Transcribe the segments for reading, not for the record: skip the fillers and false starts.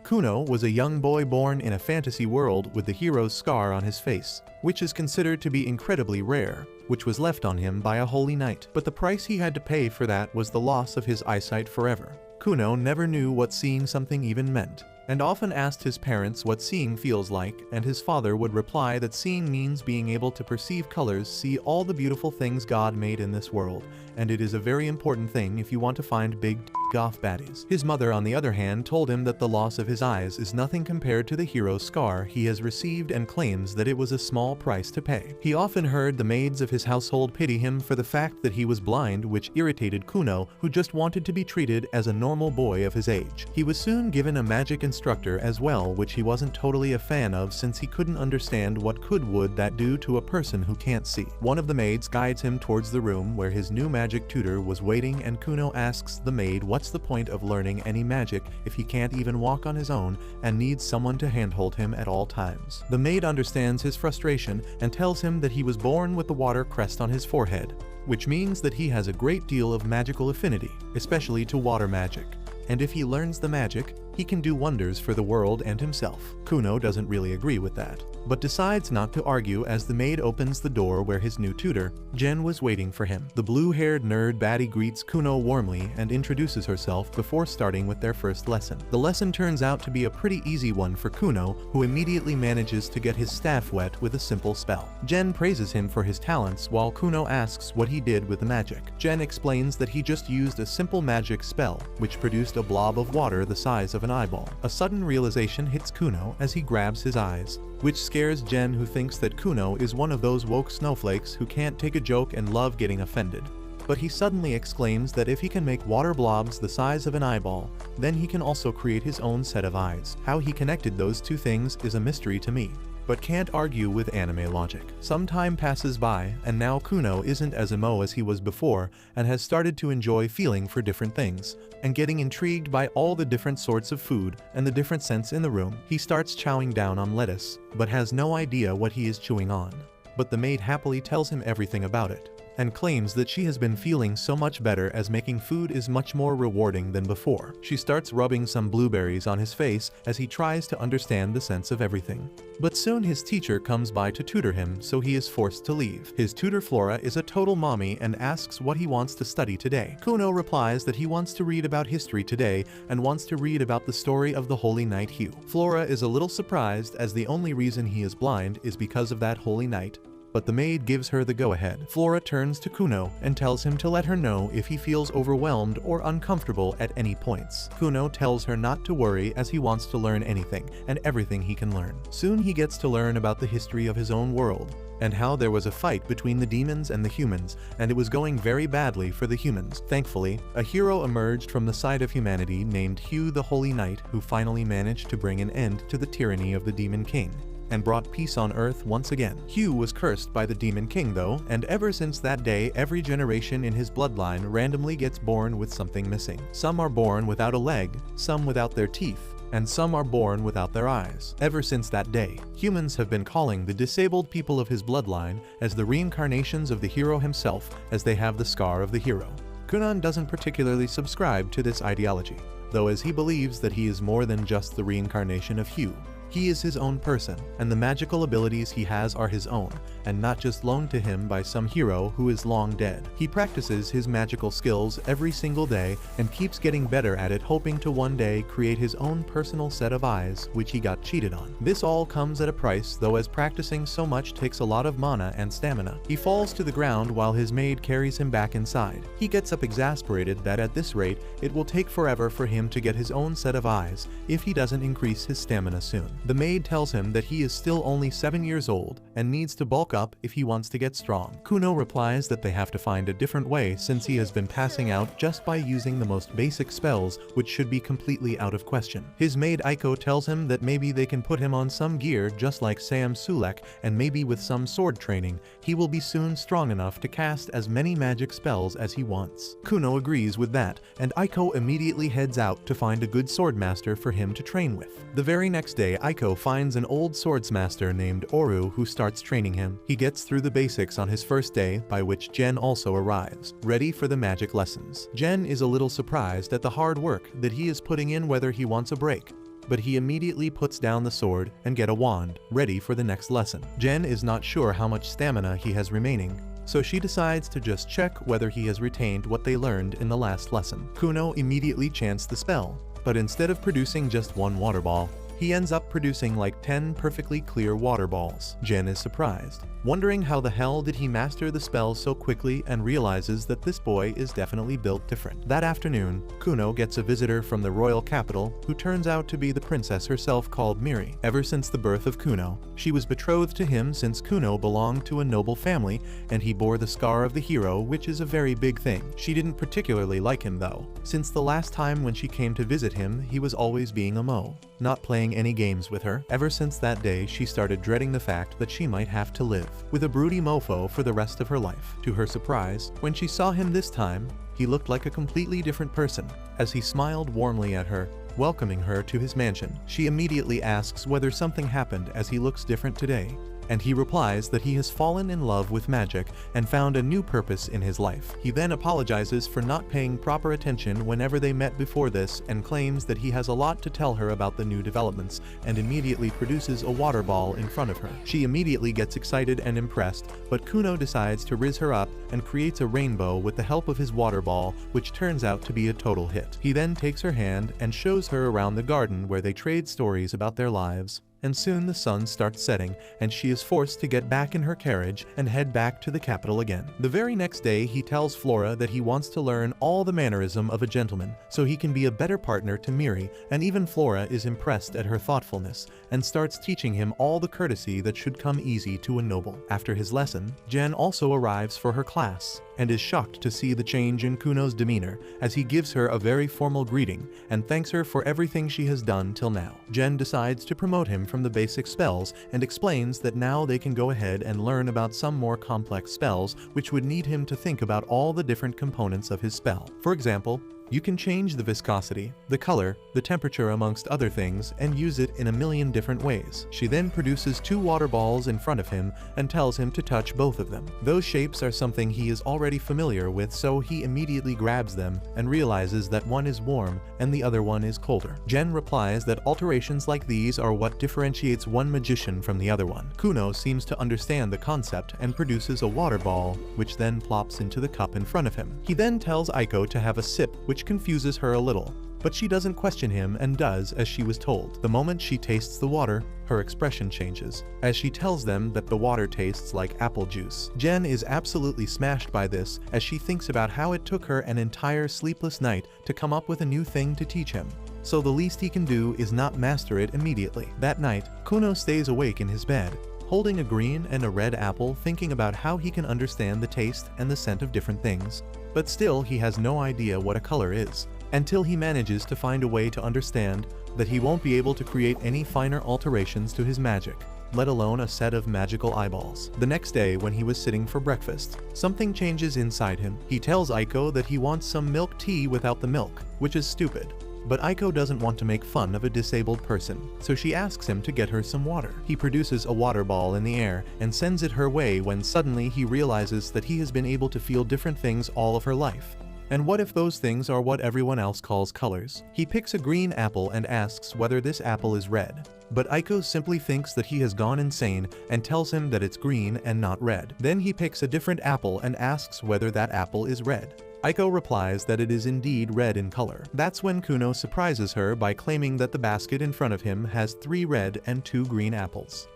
Kuno was a young boy born in a fantasy world with the hero's scar on his face, which is considered to be incredibly rare, which was left on him by a holy knight. But the price he had to pay for that was the loss of his eyesight forever. Kuno never knew what seeing something even meant, and often asked his parents what seeing feels like, and his father would reply that seeing means being able to perceive colors, see all the beautiful things God made in this world, and it is a very important thing if you want to find big off baddies. His mother, on the other hand, told him that the loss of his eyes is nothing compared to the hero's scar he has received, and claims that it was a small price to pay. He often heard the maids of his household pity him for the fact that he was blind, which irritated Kuno, who just wanted to be treated as a normal boy of his age. He was soon given a magic instructor as well, which he wasn't totally a fan of since he couldn't understand what would that do to a person who can't see. One of the maids guides him towards the room where his new magic tutor was waiting, and Kuno asks the maid what's the point of learning any magic if he can't even walk on his own and needs someone to handhold him at all times. The maid understands his frustration and tells him that he was born with the water crest on his forehead, which means that he has a great deal of magical affinity, especially to water magic. And if he learns the magic, he can do wonders for the world and himself. Kuno doesn't really agree with that, but decides not to argue as the maid opens the door where his new tutor, Jen, was waiting for him. The blue-haired nerd baddie greets Kuno warmly and introduces herself before starting with their first lesson. The lesson turns out to be a pretty easy one for Kuno, who immediately manages to get his staff wet with a simple spell. Jen praises him for his talents while Kuno asks what he did with the magic. Jen explains that he just used a simple magic spell, which produced a blob of water the size of an eyeball. A sudden realization hits Kuno as he grabs his eyes, which scares Jen, who thinks that Kuno is one of those woke snowflakes who can't take a joke and love getting offended. But he suddenly exclaims that if he can make water blobs the size of an eyeball, then he can also create his own set of eyes. How he connected those two things is a mystery to me, but can't argue with anime logic. Some time passes by, and now Kuno isn't as emo as he was before and has started to enjoy feeling for different things and getting intrigued by all the different sorts of food and the different scents in the room. He starts chowing down on lettuce, but has no idea what he is chewing on. But the maid happily tells him everything about it, and claims that she has been feeling so much better as making food is much more rewarding than before. She starts rubbing some blueberries on his face as he tries to understand the sense of everything. But soon his teacher comes by to tutor him, so he is forced to leave. His tutor Flora is a total mommy and asks what he wants to study today. Kuno replies that he wants to read about history today and wants to read about the story of the Holy Knight Hugh. Flora is a little surprised as the only reason he is blind is because of that Holy Knight, but the maid gives her the go-ahead. Flora turns to Kuno and tells him to let her know if he feels overwhelmed or uncomfortable at any points. Kuno tells her not to worry as he wants to learn anything and everything he can learn. Soon he gets to learn about the history of his own world and how there was a fight between the demons and the humans, and it was going very badly for the humans. Thankfully, a hero emerged from the side of humanity named Hugh the Holy Knight, who finally managed to bring an end to the tyranny of the Demon King and brought peace on Earth once again. Hugh was cursed by the Demon King though, and ever since that day every generation in his bloodline randomly gets born with something missing. Some are born without a leg, some without their teeth, and some are born without their eyes. Ever since that day, humans have been calling the disabled people of his bloodline as the reincarnations of the hero himself, as they have the scar of the hero. Kuno doesn't particularly subscribe to this ideology, though, as he believes that he is more than just the reincarnation of Hugh. He is his own person, and the magical abilities he has are his own, and not just loaned to him by some hero who is long dead. He practices his magical skills every single day and keeps getting better at it, hoping to one day create his own personal set of eyes, which he got cheated on. This all comes at a price though, as practicing so much takes a lot of mana and stamina. He falls to the ground while his maid carries him back inside. He gets up exasperated that at this rate it will take forever for him to get his own set of eyes if he doesn't increase his stamina soon. The maid tells him that he is still only 7 years old and needs to bulk up if he wants to get strong. Kuno replies that they have to find a different way since he has been passing out just by using the most basic spells, which should be completely out of question. His maid Aiko tells him that maybe they can put him on some gear just like Sam Sulek, and maybe with some sword training, he will be soon strong enough to cast as many magic spells as he wants. Kuno agrees with that, and Aiko immediately heads out to find a good swordmaster for him to train with. The very next day, Aiko finds an old swordsmaster named Oru who starts training him. He gets through the basics on his first day, by which Jen also arrives, ready for the magic lessons. Jen is a little surprised at the hard work that he is putting in, whether he wants a break. but he immediately puts down the sword and get a wand, ready for the next lesson. Jen is not sure how much stamina he has remaining, so she decides to just check whether he has retained what they learned in the last lesson. Kuno immediately chants the spell, but instead of producing just one water ball, he ends up producing like 10 perfectly clear water balls. Jen is surprised, wondering how the hell did he master the spell so quickly, and realizes that this boy is definitely built different. That afternoon, Kuno gets a visitor from the royal capital who turns out to be the princess herself called Miri. Ever since the birth of Kuno, she was betrothed to him since Kuno belonged to a noble family and he bore the scar of the hero, which is a very big thing. She didn't particularly like him though, since the last time when she came to visit him he was always being a mo, not playing any games with her. Ever since that day she started dreading the fact that she might have to live with a broody mofo for the rest of her life. To her surprise, when she saw him this time, he looked like a completely different person, as he smiled warmly at her, welcoming her to his mansion. She immediately asks whether something happened as he looks different today, and he replies that he has fallen in love with magic and found a new purpose in his life. He then apologizes for not paying proper attention whenever they met before this and claims that he has a lot to tell her about the new developments, and immediately produces a water ball in front of her. She immediately gets excited and impressed, but Kuno decides to riz her up and creates a rainbow with the help of his water ball, which turns out to be a total hit. He then takes her hand and shows her around the garden where they trade stories about their lives. And soon the sun starts setting, and she is forced to get back in her carriage and head back to the capital again. The very next day he tells Flora that he wants to learn all the mannerism of a gentleman so he can be a better partner to Miri, and even Flora is impressed at her thoughtfulness and starts teaching him all the courtesy that should come easy to a noble. After his lesson, Jen also arrives for her class and is shocked to see the change in Kuno's demeanor as he gives her a very formal greeting and thanks her for everything she has done till now. Jen decides to promote him from the basic spells and explains that now they can go ahead and learn about some more complex spells which would need him to think about all the different components of his spell. For example, you can change the viscosity, the color, the temperature amongst other things, and use it in a million different ways. She then produces 2 water balls in front of him and tells him to touch both of them. Those shapes are something he is already familiar with, so he immediately grabs them and realizes that one is warm and the other one is colder. Jen replies that alterations like these are what differentiates one magician from the other one. Kuno seems to understand the concept and produces a water ball, which then plops into the cup in front of him. He then tells Aiko to have a sip, which confuses her a little, but she doesn't question him and does as she was told. The moment she tastes the water, her expression changes, as she tells them that the water tastes like apple juice. Jen is absolutely smashed by this as she thinks about how it took her an entire sleepless night to come up with a new thing to teach him. So the least he can do is not master it immediately. That night, Kuno stays awake in his bed, holding a green and a red apple, thinking about how he can understand the taste and the scent of different things. But still he has no idea what a color is, until he manages to find a way to understand that he won't be able to create any finer alterations to his magic, let alone a set of magical eyeballs. The next day when he was sitting for breakfast, something changes inside him. He tells Aiko that he wants some milk tea without the milk, which is stupid. But Aiko doesn't want to make fun of a disabled person, so she asks him to get her some water. He produces a water ball in the air and sends it her way when suddenly he realizes that he has been able to feel different things all of her life. And what if those things are what everyone else calls colors? He picks a green apple and asks whether this apple is red. But Aiko simply thinks that he has gone insane and tells him that it's green and not red. Then he picks a different apple and asks whether that apple is red. Aiko replies that it is indeed red in color. That's when Kuno surprises her by claiming that the basket in front of him has 3 red and 2 green apples.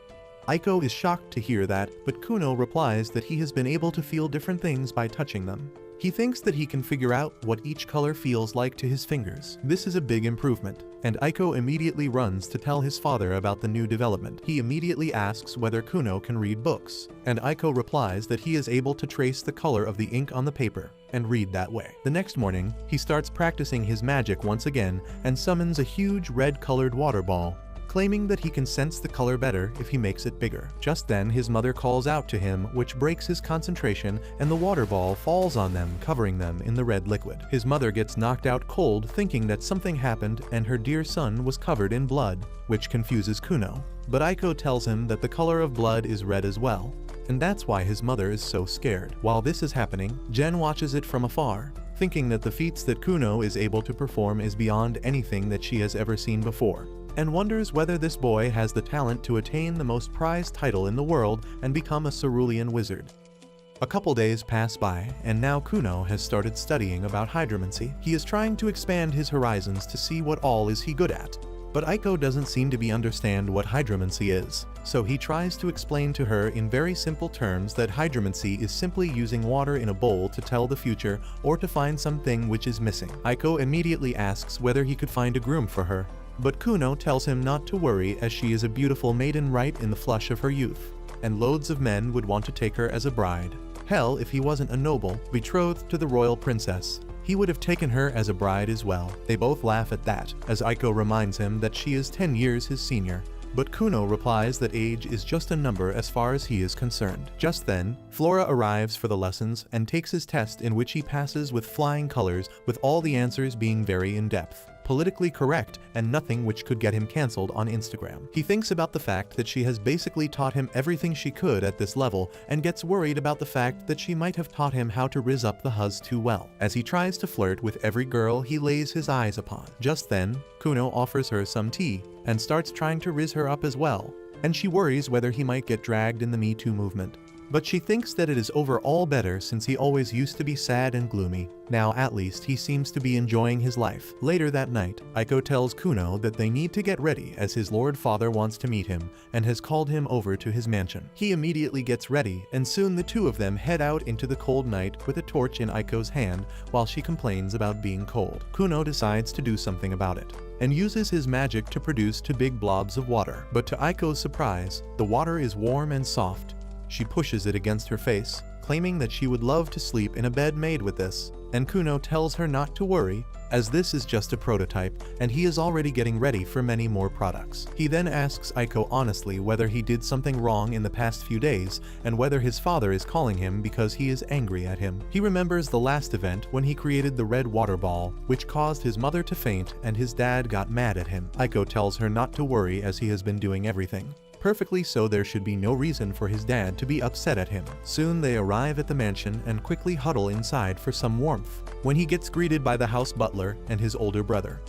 Aiko is shocked to hear that, but Kuno replies that he has been able to feel different things by touching them. He thinks that he can figure out what each color feels like to his fingers. This is a big improvement, and Aiko immediately runs to tell his father about the new development. He immediately asks whether Kuno can read books, and Aiko replies that he is able to trace the color of the ink on the paper and read that way. The next morning, he starts practicing his magic once again and summons a huge red-colored water ball, claiming that he can sense the color better if he makes it bigger. Just then, his mother calls out to him, which breaks his concentration, and the water ball falls on them, covering them in the red liquid. His mother gets knocked out cold, thinking that something happened and her dear son was covered in blood, which confuses Kuno. But Aiko tells him that the color of blood is red as well, and that's why his mother is so scared. While this is happening, Jen watches it from afar, thinking that the feats that Kuno is able to perform is beyond anything that she has ever seen before. and wonders whether this boy has the talent to attain the most prized title in the world and become a cerulean wizard. A couple days pass by, and now Kuno has started studying about hydromancy. He is trying to expand his horizons to see what all is he good at. But Aiko doesn't seem to understand what hydromancy is, so he tries to explain to her in very simple terms that hydromancy is simply using water in a bowl to tell the future or to find something which is missing. Aiko immediately asks whether he could find a groom for her, but Kuno tells him not to worry as she is a beautiful maiden right in the flush of her youth, and loads of men would want to take her as a bride. Hell, if he wasn't a noble, betrothed to the royal princess, he would have taken her as a bride as well. They both laugh at that, as Aiko reminds him that she is 10 years his senior. But Kuno replies that age is just a number as far as he is concerned. Just then, Flora arrives for the lessons and takes his test, in which he passes with flying colors, with all the answers being very in-depth, politically correct, and nothing which could get him cancelled on Instagram. He thinks about the fact that she has basically taught him everything she could at this level and gets worried about the fact that she might have taught him how to riz up the huzz too well, as he tries to flirt with every girl he lays his eyes upon. Just then, Kuno offers her some tea and starts trying to riz her up as well, and she worries whether he might get dragged in the Me Too movement. But she thinks that it is overall better since he always used to be sad and gloomy. Now at least he seems to be enjoying his life. Later that night, Aiko tells Kuno that they need to get ready as his lord father wants to meet him and has called him over to his mansion. He immediately gets ready, and soon the two of them head out into the cold night with a torch in Aiko's hand while she complains about being cold. Kuno decides to do something about it and uses his magic to produce 2 big blobs of water. But to Aiko's surprise, the water is warm and soft. She pushes it against her face, claiming that she would love to sleep in a bed made with this, and Kuno tells her not to worry, as this is just a prototype and he is already getting ready for many more products. He then asks Aiko honestly whether he did something wrong in the past few days and whether his father is calling him because he is angry at him. He remembers the last event when he created the red water ball, which caused his mother to faint and his dad got mad at him. Aiko tells her not to worry as he has been doing everything perfectly, so there should be no reason for his dad to be upset at him. Soon they arrive at the mansion and quickly huddle inside for some warmth, when he gets greeted by the house butler and his older brother.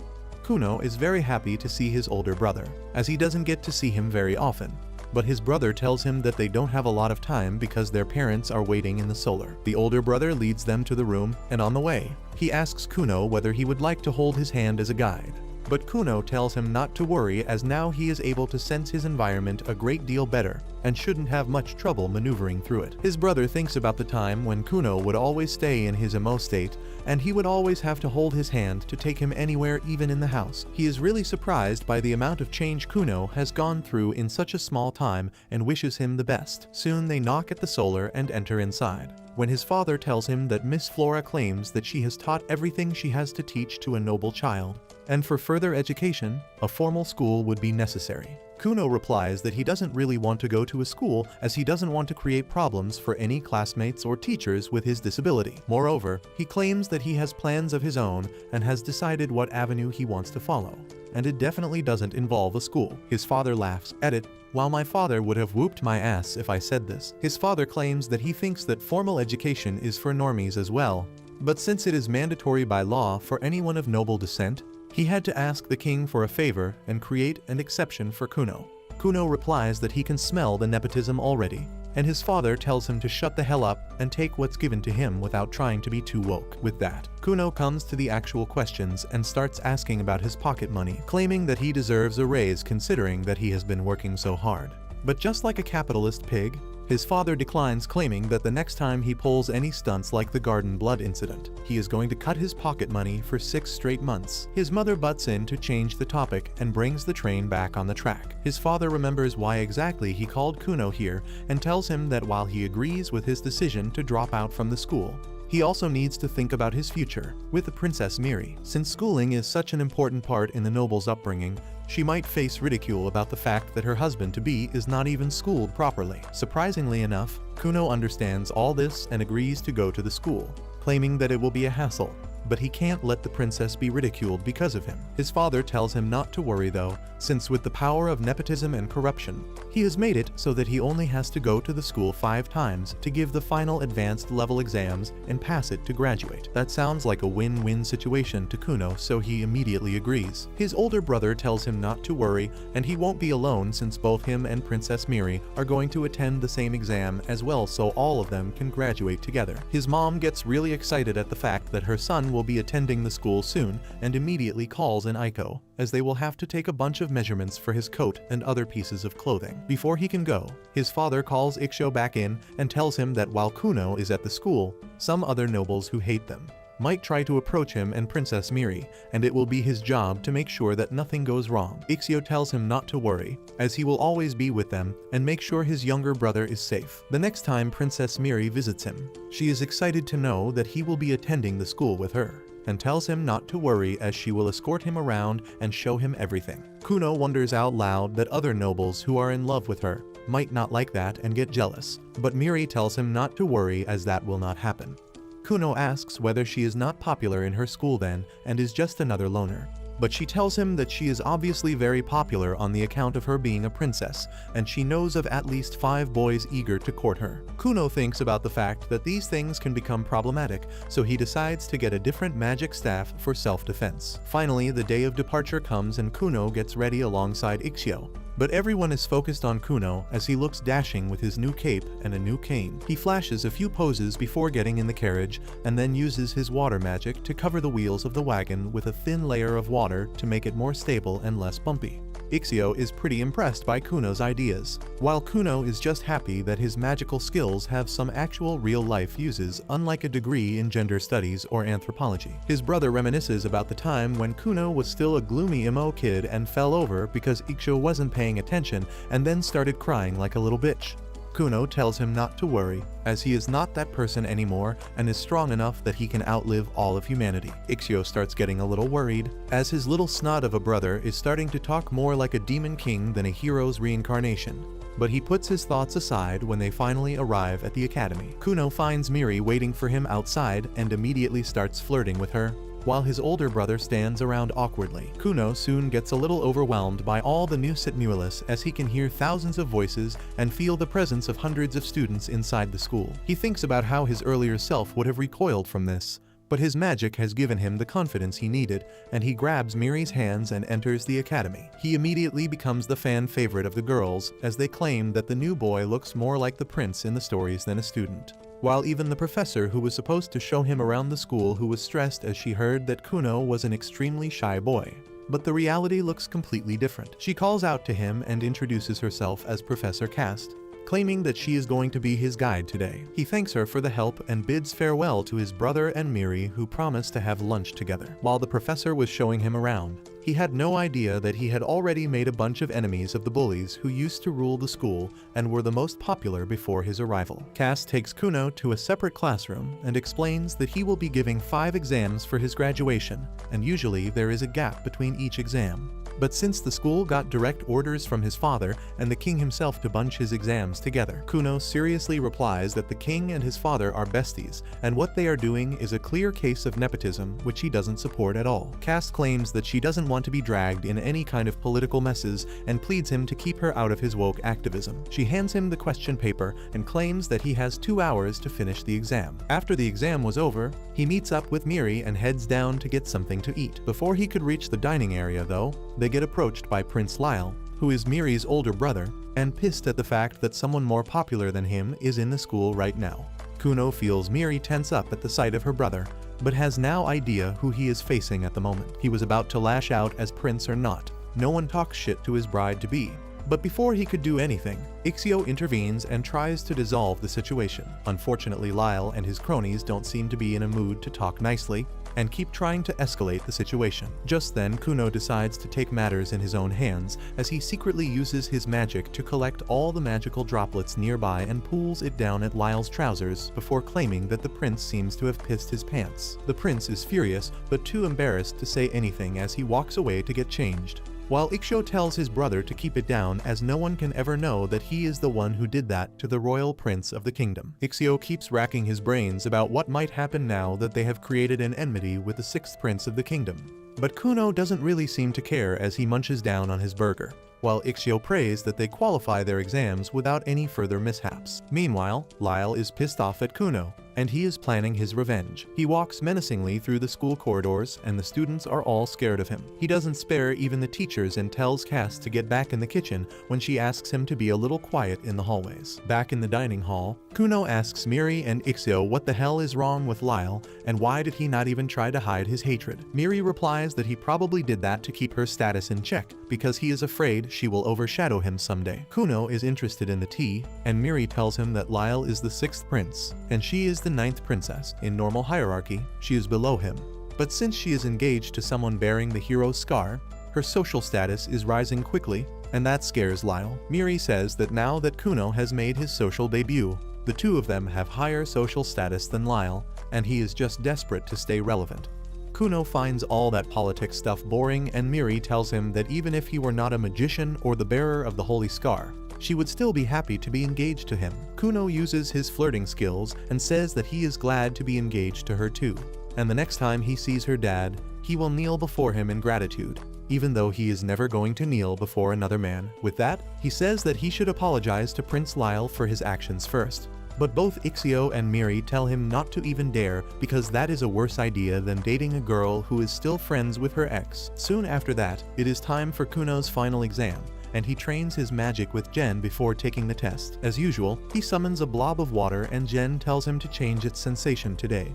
Kuno is very happy to see his older brother, as he doesn't get to see him very often, but his brother tells him that they don't have a lot of time because their parents are waiting in the solar. The older brother leads them to the room, and on the way, he asks Kuno whether he would like to hold his hand as a guide. But Kuno tells him not to worry as now he is able to sense his environment a great deal better and shouldn't have much trouble maneuvering through it. His brother thinks about the time when Kuno would always stay in his emo state and he would always have to hold his hand to take him anywhere, even in the house. He is really surprised by the amount of change Kuno has gone through in such a small time and wishes him the best. Soon they knock at the solar and enter inside, when his father tells him that Miss Flora claims that she has taught everything she has to teach to a noble child, and for further education, a formal school would be necessary. Kuno replies that he doesn't really want to go to a school as he doesn't want to create problems for any classmates or teachers with his disability. Moreover, he claims that he has plans of his own and has decided what avenue he wants to follow, and it definitely doesn't involve a school. His father laughs at it. While my father would have whooped my ass if I said this. His father claims that he thinks that formal education is for normies as well, but since it is mandatory by law for anyone of noble descent, he had to ask the king for a favor and create an exception for Kuno. Kuno replies that he can smell the nepotism already, and his father tells him to shut the hell up and take what's given to him without trying to be too woke. With that, Kuno comes to the actual questions and starts asking about his pocket money, claiming that he deserves a raise considering that he has been working so hard. But just like a capitalist pig, his father declines, claiming that the next time he pulls any stunts like the garden blood incident, he is going to cut his pocket money for 6 straight months. His mother butts in to change the topic and brings the train back on the track. His father remembers why exactly he called Kuno here and tells him that while he agrees with his decision to drop out from the school, he also needs to think about his future with the Princess Miri. Since schooling is such an important part in the noble's upbringing, she might face ridicule about the fact that her husband-to-be is not even schooled properly. Surprisingly enough, Kuno understands all this and agrees to go to the school, claiming that it will be a hassle, but he can't let the princess be ridiculed because of him. His father tells him not to worry though, since with the power of nepotism and corruption, he has made it so that he only has to go to the school 5 times to give the final advanced level exams and pass it to graduate. That sounds like a win-win situation to Kuno, so he immediately agrees. His older brother tells him not to worry, and he won't be alone since both him and Princess Miri are going to attend the same exam as well, so all of them can graduate together. His mom gets really excited at the fact that her son will be attending the school soon and immediately calls in Aiko, as they will have to take a bunch of measurements for his coat and other pieces of clothing. Before he can go, his father calls Ikshyo back in and tells him that while Kuno is at the school, some other nobles who hate them might try to approach him and Princess Miri, and it will be his job to make sure that nothing goes wrong. Ikshyo tells him not to worry, as he will always be with them and make sure his younger brother is safe. The next time Princess Miri visits him, she is excited to know that he will be attending the school with her, and tells him not to worry as she will escort him around and show him everything. Kuno wonders out loud that other nobles who are in love with her might not like that and get jealous, but Miri tells him not to worry as that will not happen. Kuno asks whether she is not popular in her school then and is just another loner. But she tells him that she is obviously very popular on the account of her being a princess, and she knows of at least 5 boys eager to court her. Kuno thinks about the fact that these things can become problematic, so he decides to get a different magic staff for self-defense. Finally, the day of departure comes and Kuno gets ready alongside Ikshyo. But everyone is focused on Kuno as he looks dashing with his new cape and a new cane. He flashes a few poses before getting in the carriage and then uses his water magic to cover the wheels of the wagon with a thin layer of water to make it more stable and less bumpy. Ikshyo is pretty impressed by Kuno's ideas, while Kuno is just happy that his magical skills have some actual real-life uses, unlike a degree in gender studies or anthropology. His brother reminisces about the time when Kuno was still a gloomy emo kid and fell over because Ikshyo wasn't paying attention and then started crying like a little bitch. Kuno tells him not to worry, as he is not that person anymore and is strong enough that he can outlive all of humanity. Ikshyo starts getting a little worried, as his little snot of a brother is starting to talk more like a demon king than a hero's reincarnation. But he puts his thoughts aside when they finally arrive at the academy. Kuno finds Miri waiting for him outside and immediately starts flirting with her, while his older brother stands around awkwardly. Kuno soon gets a little overwhelmed by all the new stimulus as he can hear thousands of voices and feel the presence of hundreds of students inside the school. He thinks about how his earlier self would have recoiled from this, but his magic has given him the confidence he needed, and he grabs Miri's hands and enters the academy. He immediately becomes the fan favorite of the girls, as they claim that the new boy looks more like the prince in the stories than a student. While even the professor who was supposed to show him around the school who was stressed as she heard that Kuno was an extremely shy boy. But the reality looks completely different. She calls out to him and introduces herself as Professor Cast, claiming that she is going to be his guide today. He thanks her for the help and bids farewell to his brother and Miri, who promised to have lunch together. While the professor was showing him around, he had no idea that he had already made a bunch of enemies of the bullies who used to rule the school and were the most popular before his arrival. Cass takes Kuno to a separate classroom and explains that he will be giving 5 exams for his graduation, and usually there is a gap between each exam. But since the school got direct orders from his father and the king himself to bunch his exams together, Kuno seriously replies that the king and his father are besties, and what they are doing is a clear case of nepotism which he doesn't support at all. Cass claims that she doesn't want to be dragged in any kind of political messes and pleads him to keep her out of his woke activism. She hands him the question paper and claims that he has 2 hours to finish the exam. After the exam was over, he meets up with Miri and heads down to get something to eat. Before he could reach the dining area though, they get approached by Prince Lyle, who is Miri's older brother, and pissed at the fact that someone more popular than him is in the school right now. Kuno feels Miri tense up at the sight of her brother, but has no idea who he is facing at the moment. He was about to lash out as prince or not. No one talks shit to his bride-to-be. But before he could do anything, Ikshyo intervenes and tries to dissolve the situation. Unfortunately, Lyle and his cronies don't seem to be in a mood to talk nicely, and keep trying to escalate the situation. Just then, Kuno decides to take matters in his own hands as he secretly uses his magic to collect all the magical droplets nearby and pulls it down at Lyle's trousers before claiming that the prince seems to have pissed his pants. The prince is furious but too embarrassed to say anything as he walks away to get changed. while Ixio tells his brother to keep it down as no one can ever know that he is the one who did that to the royal prince of the kingdom. Ixio keeps racking his brains about what might happen now that they have created an enmity with the sixth prince of the kingdom. But Kuno doesn't really seem to care as he munches down on his burger, while Ixio prays that they qualify their exams without any further mishaps. Meanwhile, Lyle is pissed off at Kuno, and he is planning his revenge. He walks menacingly through the school corridors, and the students are all scared of him. He doesn't spare even the teachers and tells Cass to get back in the kitchen when she asks him to be a little quiet in the hallways. Back in the dining hall, Kuno asks Miri and Ixio what the hell is wrong with Lyle, and why did he not even try to hide his hatred. Miri replies that he probably did that to keep her status in check, because he is afraid she will overshadow him someday. Kuno is interested in the tea, and Miri tells him that Lyle is the sixth prince, and she is the ninth princess. In normal hierarchy, she is below him. But since she is engaged to someone bearing the hero's scar, her social status is rising quickly, and that scares Lyle. Miri says that now that Kuno has made his social debut, the two of them have higher social status than Lyle, and he is just desperate to stay relevant. Kuno finds all that politics stuff boring, and Miri tells him that even if he were not a magician or the bearer of the holy scar, she would still be happy to be engaged to him. Kuno uses his flirting skills and says that he is glad to be engaged to her too, and the next time he sees her dad, he will kneel before him in gratitude, even though he is never going to kneel before another man. With that, he says that he should apologize to Prince Lyle for his actions first. But both Ixio and Miri tell him not to even dare, because that is a worse idea than dating a girl who is still friends with her ex. Soon after that, it is time for Kuno's final exam, and he trains his magic with Jen before taking the test. As usual, he summons a blob of water and Jen tells him to change its sensation today.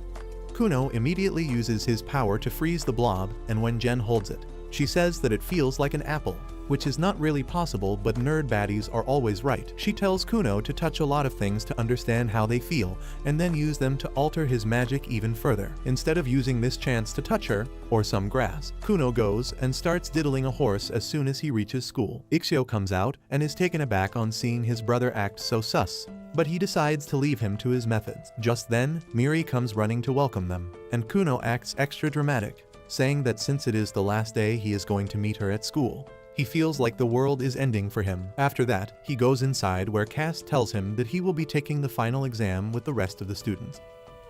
Kuno immediately uses his power to freeze the blob, and when Jen holds it, she says that it feels like an apple, which is not really possible, but nerd baddies are always right. She tells Kuno to touch a lot of things to understand how they feel, and then use them to alter his magic even further. Instead of using this chance to touch her, or some grass, Kuno goes and starts diddling a horse as soon as he reaches school. Ixio comes out and is taken aback on seeing his brother act so sus, but he decides to leave him to his methods. Just then, Miri comes running to welcome them, and Kuno acts extra dramatic, saying that since it is the last day he is going to meet her at school, he feels like the world is ending for him. After that, he goes inside where Cass tells him that he will be taking the final exam with the rest of the students.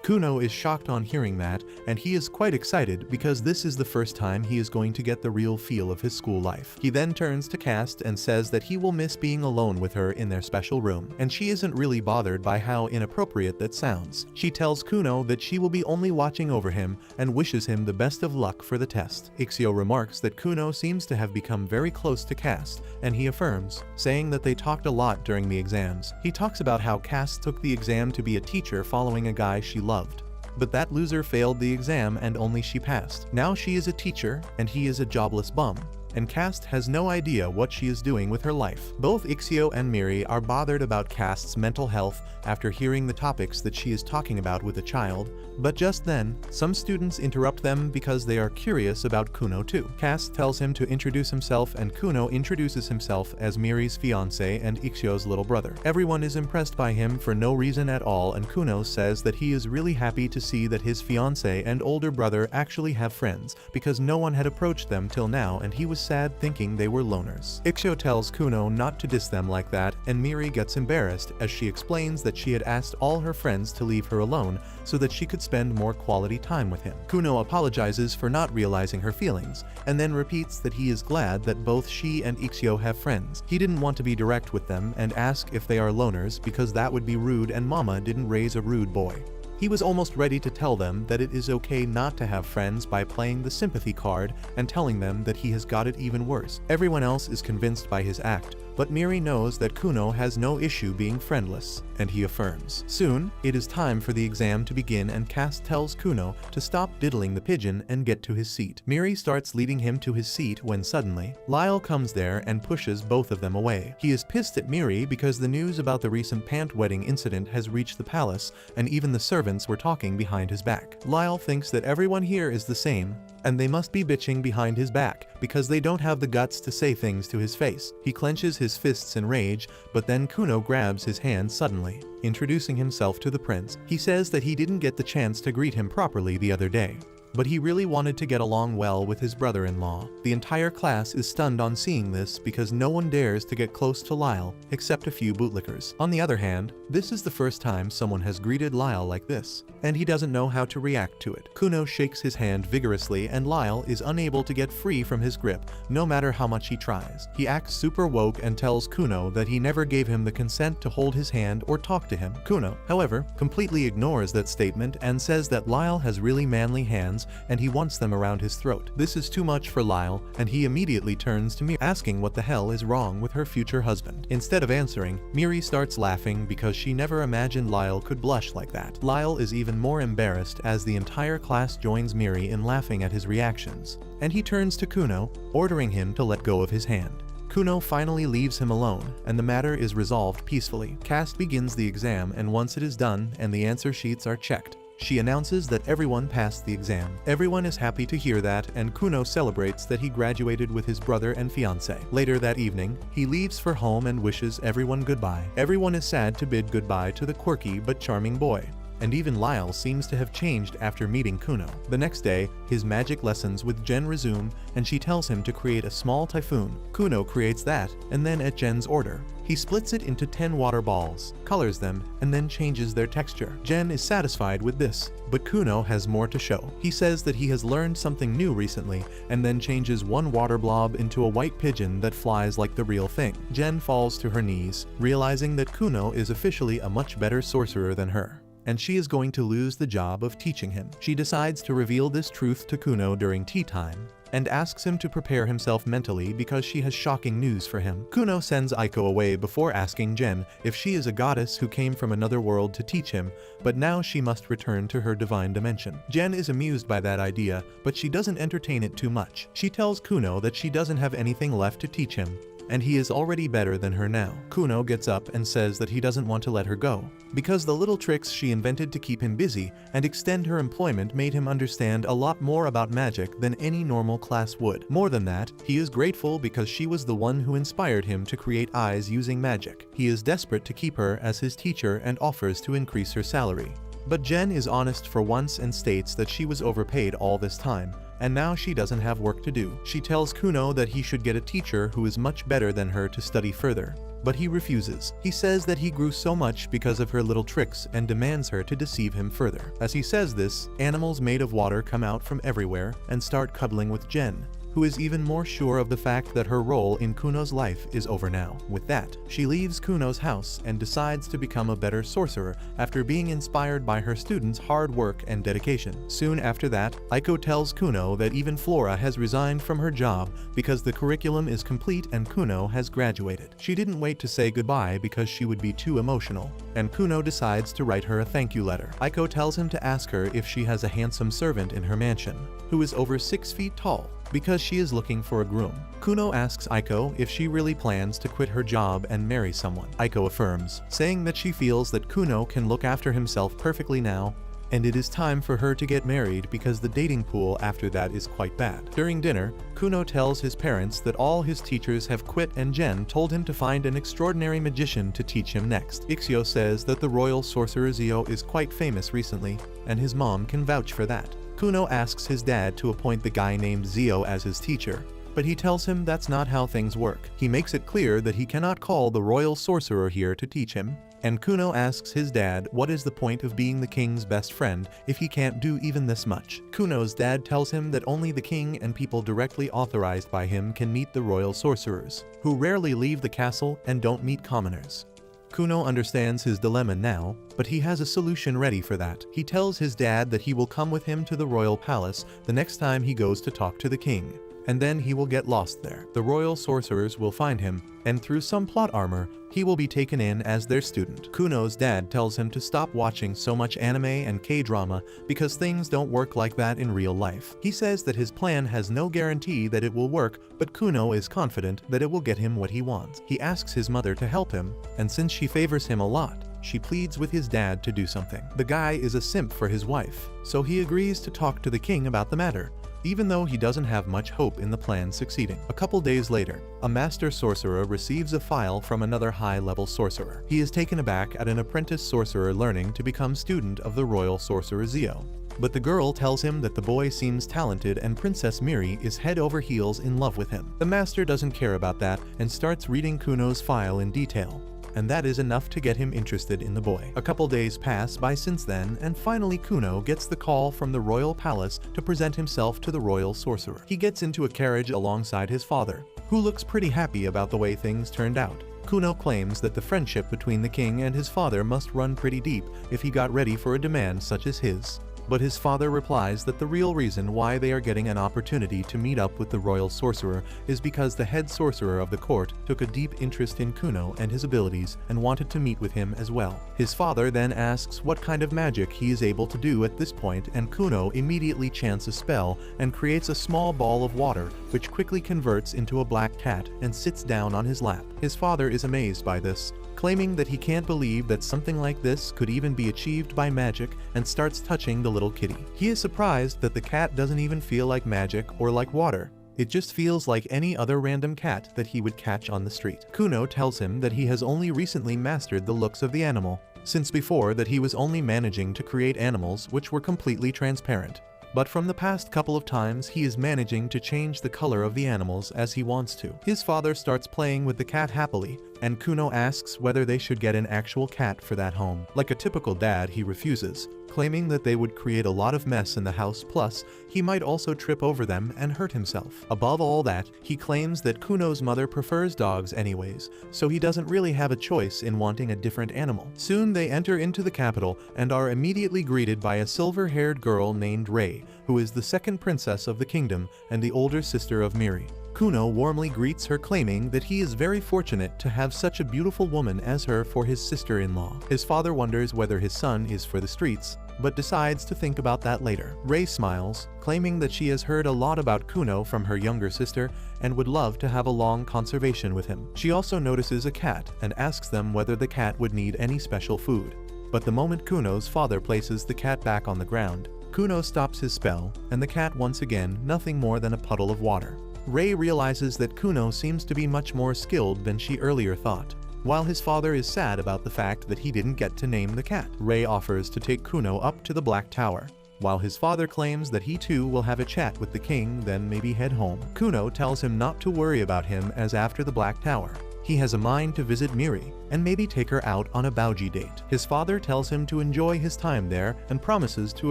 Kuno is shocked on hearing that, and he is quite excited because this is the first time he is going to get the real feel of his school life. He then turns to Cass and says that he will miss being alone with her in their special room, and she isn't really bothered by how inappropriate that sounds. She tells Kuno that she will be only watching over him and wishes him the best of luck for the test. Ixio remarks that Kuno seems to have become very close to Cass, and he affirms, saying that they talked a lot during the exams. He talks about how Cass took the exam to be a teacher following a guy she loved, but that loser failed the exam and only she passed. Now she is a teacher and he is a jobless bum, and Cass has no idea what she is doing with her life. Both Ixio and Miri are bothered about Cass's mental health after hearing the topics that she is talking about with a child, but just then, some students interrupt them because they are curious about Kuno too. Cass tells him to introduce himself, and Kuno introduces himself as Miri's fiancé and Ixio's little brother. Everyone is impressed by him for no reason at all, and Kuno says that he is really happy to see that his fiancé and older brother actually have friends, because no one had approached them till now, and he was sad thinking they were loners. Ixio tells Kuno not to diss them like that, and Miri gets embarrassed as she explains that she had asked all her friends to leave her alone so that she could spend more quality time with him. Kuno apologizes for not realizing her feelings, and then repeats that he is glad that both she and Ixio have friends. He didn't want to be direct with them and ask if they are loners because that would be rude, and Mama didn't raise a rude boy. He was almost ready to tell them that it is okay not to have friends by playing the sympathy card and telling them that he has got it even worse. Everyone else is convinced by his act, but Miri knows that Kuno has no issue being friendless, and he affirms. Soon, it is time for the exam to begin, and Cass tells Kuno to stop diddling the pigeon and get to his seat. Miri starts leading him to his seat when suddenly, Lyle comes there and pushes both of them away. He is pissed at Miri because the news about the recent pant wedding incident has reached the palace, and even the servants were talking behind his back. Lyle thinks that everyone here is the same, and they must be bitching behind his back because they don't have the guts to say things to his face. He clenches his fists in rage, but then Kuno grabs his hand suddenly, introducing himself to the prince. He says that he didn't get the chance to greet him properly the other day, but he really wanted to get along well with his brother-in-law. The entire class is stunned on seeing this because no one dares to get close to Lyle except a few bootlickers. On the other hand, this is the first time someone has greeted Lyle like this, and he doesn't know how to react to it. Kuno shakes his hand vigorously and Lyle is unable to get free from his grip no matter how much he tries. He acts super woke and tells Kuno that he never gave him the consent to hold his hand or talk to him. Kuno, however, completely ignores that statement and says that Lyle has really manly hands and he wants them around his throat. This is too much for Lyle and he immediately turns to Miri, asking what the hell is wrong with her future husband. Instead of answering, Miri starts laughing because she never imagined Lyle could blush like that. Lyle is even more embarrassed as the entire class joins Miri in laughing at his reactions, and he turns to Kuno, ordering him to let go of his hand. Kuno finally leaves him alone, and the matter is resolved peacefully. Cast begins the exam, and once it is done and the answer sheets are checked, she announces that everyone passed the exam. Everyone is happy to hear that, and Kuno celebrates that he graduated with his brother and fiancé. Later that evening, he leaves for home and wishes everyone goodbye. Everyone is sad to bid goodbye to the quirky but charming boy, and even Lyle seems to have changed after meeting Kuno. The next day, his magic lessons with Jen resume, and she tells him to create a small typhoon. Kuno creates that, and then at Jen's order, he splits it into 10 water balls, colors them, and then changes their texture. Jen is satisfied with this, but Kuno has more to show. He says that he has learned something new recently, and then changes one water blob into a white pigeon that flies like the real thing. Jen falls to her knees, realizing that Kuno is officially a much better sorcerer than her, and she is going to lose the job of teaching him. She decides to reveal this truth to Kuno during tea time, and asks him to prepare himself mentally because she has shocking news for him. Kuno sends Aiko away before asking Jen if she is a goddess who came from another world to teach him, but now she must return to her divine dimension. Jen is amused by that idea, but she doesn't entertain it too much. She tells Kuno that she doesn't have anything left to teach him, and he is already better than her now. Kuno gets up and says that he doesn't want to let her go, because the little tricks she invented to keep him busy and extend her employment made him understand a lot more about magic than any normal class would. More than that, he is grateful because she was the one who inspired him to create eyes using magic. He is desperate to keep her as his teacher and offers to increase her salary. But Jen is honest for once and states that she was overpaid all this time, and now she doesn't have work to do. She tells Kuno that he should get a teacher who is much better than her to study further, but he refuses. He says that he grew so much because of her little tricks and demands her to deceive him further. As he says this, animals made of water come out from everywhere and start cuddling with Jen, who is even more sure of the fact that her role in Kuno's life is over now. With that, she leaves Kuno's house and decides to become a better sorcerer after being inspired by her students' hard work and dedication. Soon after that, Aiko tells Kuno that even Flora has resigned from her job because the curriculum is complete and Kuno has graduated. She didn't wait to say goodbye because she would be too emotional, and Kuno decides to write her a thank you letter. Aiko tells him to ask her if she has a handsome servant in her mansion, who is over 6 feet tall, because she is looking for a groom. Kuno asks Aiko if she really plans to quit her job and marry someone. Aiko affirms, saying that she feels that Kuno can look after himself perfectly now, and it is time for her to get married because the dating pool after that is quite bad. During dinner, Kuno tells his parents that all his teachers have quit and Jen told him to find an extraordinary magician to teach him next. Ixio says that the royal sorcerer Zio is quite famous recently, and his mom can vouch for that. Kuno asks his dad to appoint the guy named Zio as his teacher, but he tells him that's not how things work. He makes it clear that he cannot call the royal sorcerer here to teach him, and Kuno asks his dad what is the point of being the king's best friend if he can't do even this much. Kuno's dad tells him that only the king and people directly authorized by him can meet the royal sorcerers, who rarely leave the castle and don't meet commoners. Kuno understands his dilemma now, but he has a solution ready for that. He tells his dad that he will come with him to the royal palace the next time he goes to talk to the king, and then he will get lost there. The royal sorcerers will find him, and through some plot armor, he will be taken in as their student. Kuno's dad tells him to stop watching so much anime and K-drama because things don't work like that in real life. He says that his plan has no guarantee that it will work, but Kuno is confident that it will get him what he wants. He asks his mother to help him, and since she favors him a lot, she pleads with his dad to do something. The guy is a simp for his wife, so he agrees to talk to the king about the matter, even though he doesn't have much hope in the plan succeeding. A couple days later, a master sorcerer receives a file from another high-level sorcerer. He is taken aback at an apprentice sorcerer learning to become student of the royal sorcerer Zio, But the girl tells him that the boy seems talented and Princess Miri is head over heels in love with him. The master doesn't care about that and starts reading Kuno's file in detail, and that is enough to get him interested in the boy. A couple days pass by since then, and finally Kuno gets the call from the royal palace to present himself to the royal sorcerer. He gets into a carriage alongside his father, who looks pretty happy about the way things turned out. Kuno claims that the friendship between the king and his father must run pretty deep if he got ready for a demand such as his. But his father replies that the real reason why they are getting an opportunity to meet up with the royal sorcerer is because the head sorcerer of the court took a deep interest in Kuno and his abilities and wanted to meet with him as well. His father then asks what kind of magic he is able to do at this point, and Kuno immediately chants a spell and creates a small ball of water which quickly converts into a black cat and sits down on his lap. His father is amazed by this, claiming that he can't believe that something like this could even be achieved by magic, and starts touching the little kitty. He is surprised that the cat doesn't even feel like magic or like water. It just feels like any other random cat that he would catch on the street. Kuno tells him that he has only recently mastered the looks of the animal, since before that he was only managing to create animals which were completely transparent. But from the past couple of times he is managing to change the color of the animals as he wants to. His father starts playing with the cat happily, and Kuno asks whether they should get an actual cat for that home. Like a typical dad, he refuses, claiming that they would create a lot of mess in the house, plus he might also trip over them and hurt himself. Above all that, he claims that Kuno's mother prefers dogs anyways, so he doesn't really have a choice in wanting a different animal. Soon they enter into the capital and are immediately greeted by a silver-haired girl named Rei, who is the second princess of the kingdom and the older sister of Miri. Kuno warmly greets her, claiming that he is very fortunate to have such a beautiful woman as her for his sister-in-law. His father wonders whether his son is for the streets, but decides to think about that later. Rei smiles, claiming that she has heard a lot about Kuno from her younger sister and would love to have a long conversation with him. She also notices a cat and asks them whether the cat would need any special food. But the moment Kuno's father places the cat back on the ground, Kuno stops his spell, and the cat once again nothing more than a puddle of water. Rei realizes that Kuno seems to be much more skilled than she earlier thought. While his father is sad about the fact that he didn't get to name the cat, Rei offers to take Kuno up to the Black Tower. While his father claims that he too will have a chat with the king, then maybe head home. Kuno tells him not to worry about him, as after the Black Tower, he has a mind to visit Miri and maybe take her out on a bougie date. His father tells him to enjoy his time there and promises to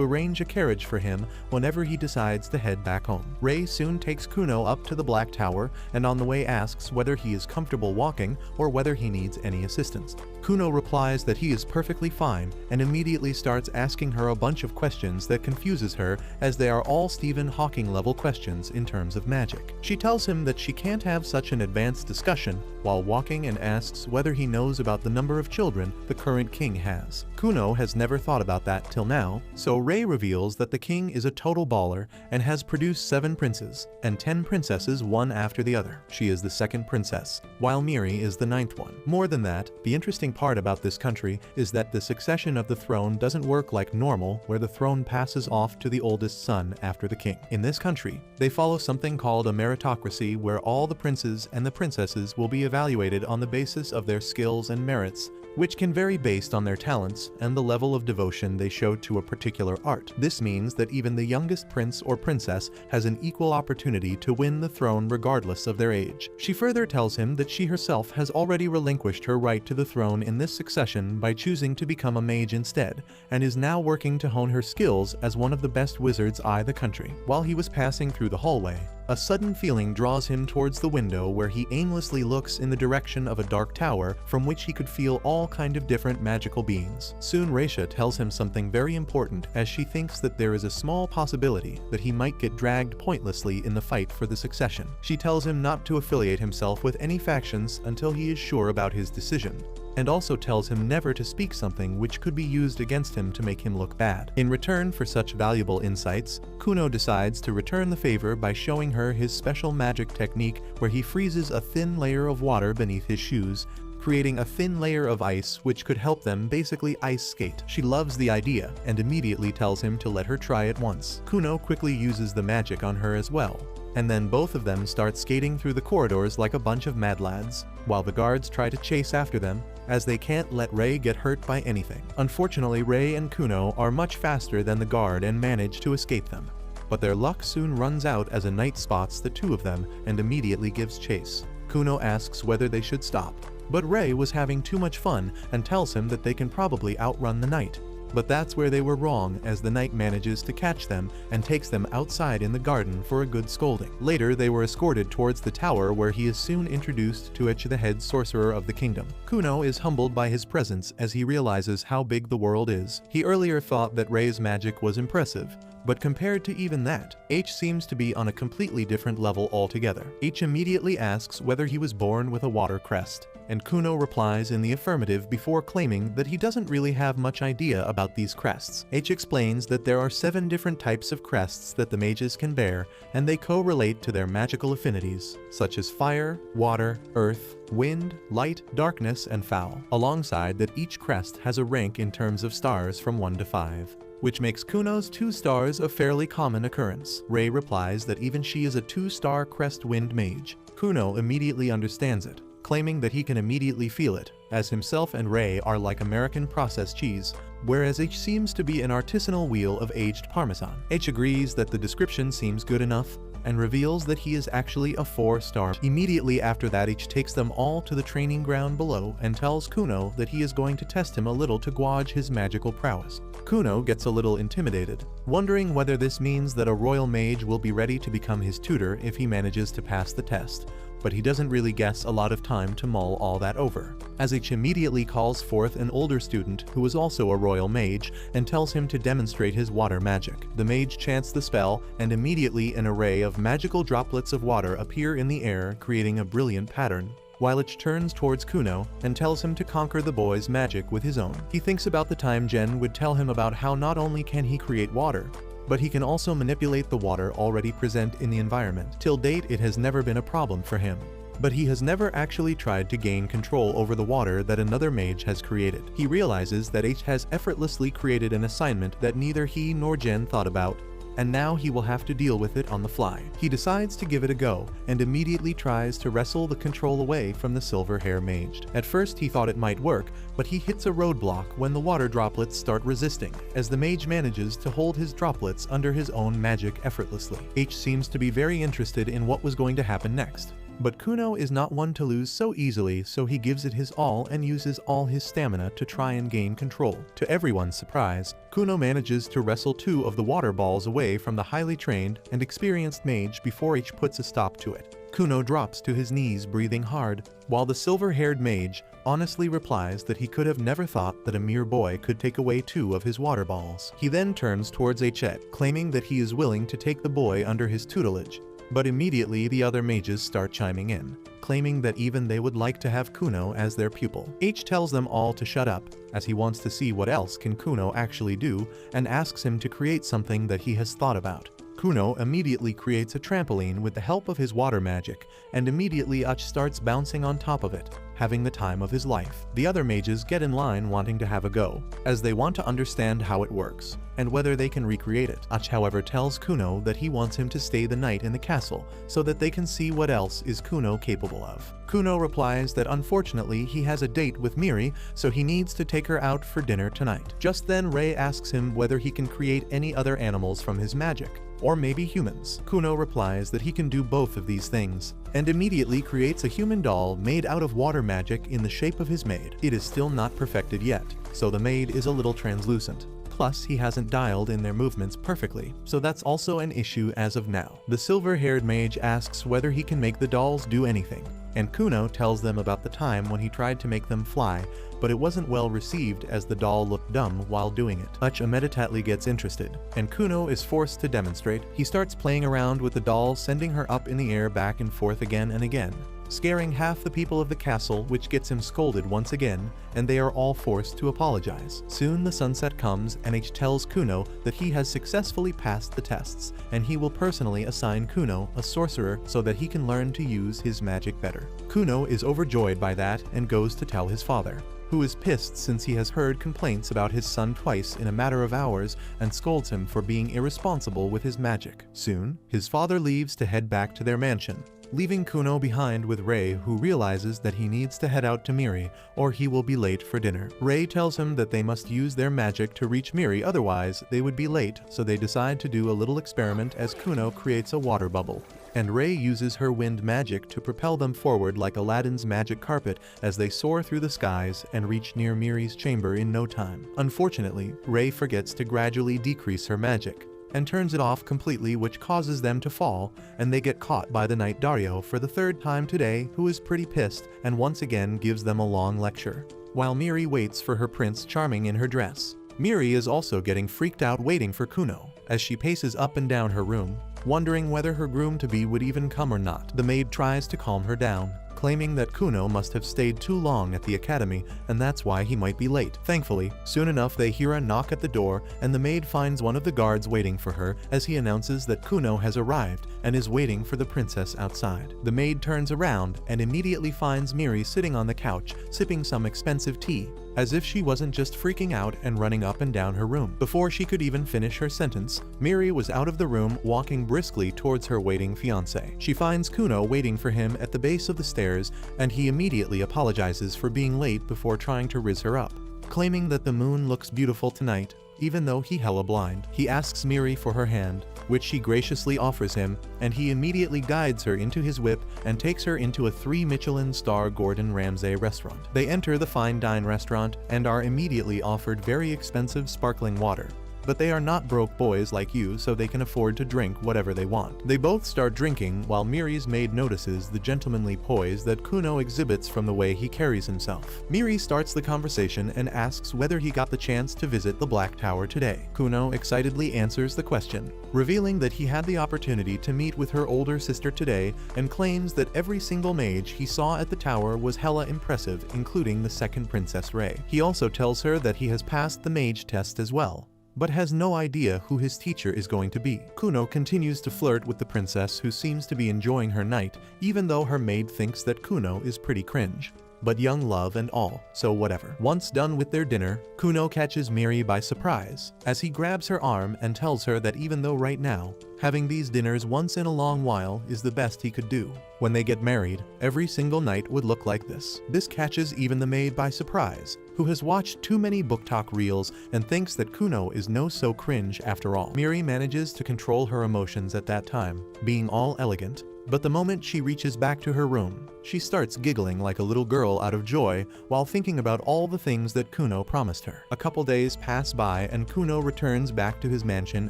arrange a carriage for him whenever he decides to head back home. Rei soon takes Kuno up to the Black Tower and on the way asks whether he is comfortable walking or whether he needs any assistance. Kuno replies that he is perfectly fine and immediately starts asking her a bunch of questions that confuses her, as they are all Stephen Hawking level questions in terms of magic. She tells him that she can't have such an advanced discussion while walking and asks whether he knows about the number of children the current king has. Kuno has never thought about that till now, so Rei reveals that the king is a total baller and has produced 7 princes and 10 princesses, one after the other. She is the second princess, while Miri is the 9th one. More than that, the interesting part about this country is that the succession of the throne doesn't work like normal, where the throne passes off to the oldest son after the king. In this country, they follow something called a meritocracy, where all the princes and the princesses will be evaluated on the basis of their skills and merits, which can vary based on their talents and the level of devotion they show to a particular art. This means that even the youngest prince or princess has an equal opportunity to win the throne regardless of their age. She further tells him that she herself has already relinquished her right to the throne in this succession by choosing to become a mage instead, and is now working to hone her skills as one of the best wizards in the country. While he was passing through the hallway, a sudden feeling draws him towards the window, where he aimlessly looks in the direction of a dark tower from which he could feel all kind of different magical beings. Soon Raisha tells him something very important, as she thinks that there is a small possibility that he might get dragged pointlessly in the fight for the succession. She tells him not to affiliate himself with any factions until he is sure about his decision, and also tells him never to speak something which could be used against him to make him look bad. In return for such valuable insights, Kuno decides to return the favor by showing her his special magic technique, where he freezes a thin layer of water beneath his shoes, creating a thin layer of ice which could help them basically ice skate. She loves the idea and immediately tells him to let her try it once. Kuno quickly uses the magic on her as well, and then both of them start skating through the corridors like a bunch of mad lads. While the guards try to chase after them, as they can't let Ray get hurt by anything. Unfortunately, Ray and Kuno are much faster than the guard and manage to escape them. But their luck soon runs out as a knight spots the two of them and immediately gives chase. Kuno asks whether they should stop, but Ray was having too much fun and tells him that they can probably outrun the knight. But that's where they were wrong, as the knight manages to catch them and takes them outside in the garden for a good scolding. Later, they were escorted towards the tower, where he is soon introduced to the head sorcerer of the kingdom. Kuno is humbled by his presence as he realizes how big the world is. He earlier thought that Ray's magic was impressive, but compared to even that, H seems to be on a completely different level altogether. H immediately asks whether he was born with a water crest, and Kuno replies in the affirmative before claiming that he doesn't really have much idea about these crests. H explains that there are 7 different types of crests that the mages can bear, and they correlate to their magical affinities, such as fire, water, earth, wind, light, darkness, and foul, alongside that each crest has a rank in terms of stars from 1 to 5. Which makes Kuno's 2 stars a fairly common occurrence. Ray replies that even she is a 2-star crest wind mage. Kuno immediately understands it, claiming that he can immediately feel it, as himself and Ray are like American processed cheese, whereas H seems to be an artisanal wheel of aged Parmesan. H agrees that the description seems good enough, and reveals that he is actually a 4-star. Immediately after that, H takes them all to the training ground below and tells Kuno that he is going to test him a little to gauge his magical prowess. Kuno gets a little intimidated, wondering whether this means that a royal mage will be ready to become his tutor if he manages to pass the test, but he doesn't really guess a lot of time to mull all that over, as H immediately calls forth an older student who is also a royal mage and tells him to demonstrate his water magic. The mage chants the spell, and immediately an array of magical droplets of water appear in the air, creating a brilliant pattern, while H turns towards Kuno and tells him to conquer the boy's magic with his own. He thinks about the time Jen would tell him about how not only can he create water, but he can also manipulate the water already present in the environment. Till date, it has never been a problem for him, but he has never actually tried to gain control over the water that another mage has created. He realizes that H has effortlessly created an assignment that neither he nor Jen thought about, and now he will have to deal with it on the fly. He decides to give it a go, and immediately tries to wrestle the control away from the silver hair mage. At first he thought it might work, but he hits a roadblock when the water droplets start resisting, as the mage manages to hold his droplets under his own magic effortlessly. H seems to be very interested in what was going to happen next. But Kuno is not one to lose so easily, so he gives it his all and uses all his stamina to try and gain control. To everyone's surprise, Kuno manages to wrestle 2 of the water balls away from the highly trained and experienced mage before H puts a stop to it. Kuno drops to his knees, breathing hard, while the silver-haired mage honestly replies that he could have never thought that a mere boy could take away 2 of his water balls. He then turns towards H, claiming that he is willing to take the boy under his tutelage. But immediately the other mages start chiming in, claiming that even they would like to have Kuno as their pupil. H tells them all to shut up, as he wants to see what else can Kuno actually do, and asks him to create something that he has thought about. Kuno immediately creates a trampoline with the help of his water magic, and immediately H starts bouncing on top of it, having the time of his life. The other mages get in line wanting to have a go, as they want to understand how it works, and whether they can recreate it. H, however, tells Kuno that he wants him to stay the night in the castle, so that they can see what else is Kuno capable of. Kuno replies that unfortunately he has a date with Miri, so he needs to take her out for dinner tonight. Just then Ray asks him whether he can create any other animals from his magic, or maybe humans. Kuno replies that he can do both of these things, and immediately creates a human doll made out of water magic in the shape of his maid. It is still not perfected yet, so the maid is a little translucent. Plus, he hasn't dialed in their movements perfectly, so that's also an issue as of now. The silver-haired mage asks whether he can make the dolls do anything, and Kuno tells them about the time when he tried to make them fly, but it wasn't well received as the doll looked dumb while doing it. H immediately gets interested, and Kuno is forced to demonstrate. He starts playing around with the doll, sending her up in the air back and forth again and again, scaring half the people of the castle, which gets him scolded once again, and they are all forced to apologize. Soon the sunset comes, and H tells Kuno that he has successfully passed the tests, and he will personally assign Kuno a sorcerer so that he can learn to use his magic better. Kuno is overjoyed by that and goes to tell his father, who is pissed since he has heard complaints about his son twice in a matter of hours and scolds him for being irresponsible with his magic. Soon, his father leaves to head back to their mansion, leaving Kuno behind with Ray, who realizes that he needs to head out to Miri or he will be late for dinner. Ray tells him that they must use their magic to reach Miri, otherwise they would be late, so they decide to do a little experiment as Kuno creates a water bubble. And Ray uses her wind magic to propel them forward like Aladdin's magic carpet as they soar through the skies and reach near Miri's chamber in no time. Unfortunately, Ray forgets to gradually decrease her magic and turns it off completely, which causes them to fall, and they get caught by the Knight Dario for the third time today, who is pretty pissed and once again gives them a long lecture, while Miri waits for her Prince Charming in her dress. Miri is also getting freaked out waiting for Kuno, as she paces up and down her room, wondering whether her groom-to-be would even come or not. The maid tries to calm her down, claiming that Kuno must have stayed too long at the academy and that's why he might be late. Thankfully, soon enough they hear a knock at the door and the maid finds one of the guards waiting for her as he announces that Kuno has arrived and is waiting for the princess outside. The maid turns around and immediately finds Miri sitting on the couch sipping some expensive tea, as if she wasn't just freaking out and running up and down her room. Before she could even finish her sentence, Miri was out of the room walking briskly towards her waiting fiancé. She finds Kuno waiting for him at the base of the stairs and he immediately apologizes for being late before trying to riz her up, claiming that the moon looks beautiful tonight, even though he hella blind. He asks Miri for her hand, which she graciously offers him, and he immediately guides her into his whip and takes her into a 3 Michelin-star Gordon Ramsay restaurant. They enter the fine dine restaurant and are immediately offered very expensive sparkling water. But they are not broke boys like you, so they can afford to drink whatever they want. They both start drinking while Miri's maid notices the gentlemanly poise that Kuno exhibits from the way he carries himself. Miri starts the conversation and asks whether he got the chance to visit the Black Tower today. Kuno excitedly answers the question, revealing that he had the opportunity to meet with her older sister today and claims that every single mage he saw at the tower was hella impressive, including the second Princess Ray. He also tells her that he has passed the mage test as well, but has no idea who his teacher is going to be. Kuno continues to flirt with the princess, who seems to be enjoying her night, even though her maid thinks that Kuno is pretty cringe. But young love and all, so whatever. Once done with their dinner, Kuno catches Miri by surprise, as he grabs her arm and tells her that even though right now, having these dinners once in a long while is the best he could do, when they get married, every single night would look like this. This catches even the maid by surprise, who has watched too many book talk reels and thinks that Kuno is no so cringe after all. Miri manages to control her emotions at that time, being all elegant, but the moment she reaches back to her room, she starts giggling like a little girl out of joy while thinking about all the things that Kuno promised her. A couple days pass by and Kuno returns back to his mansion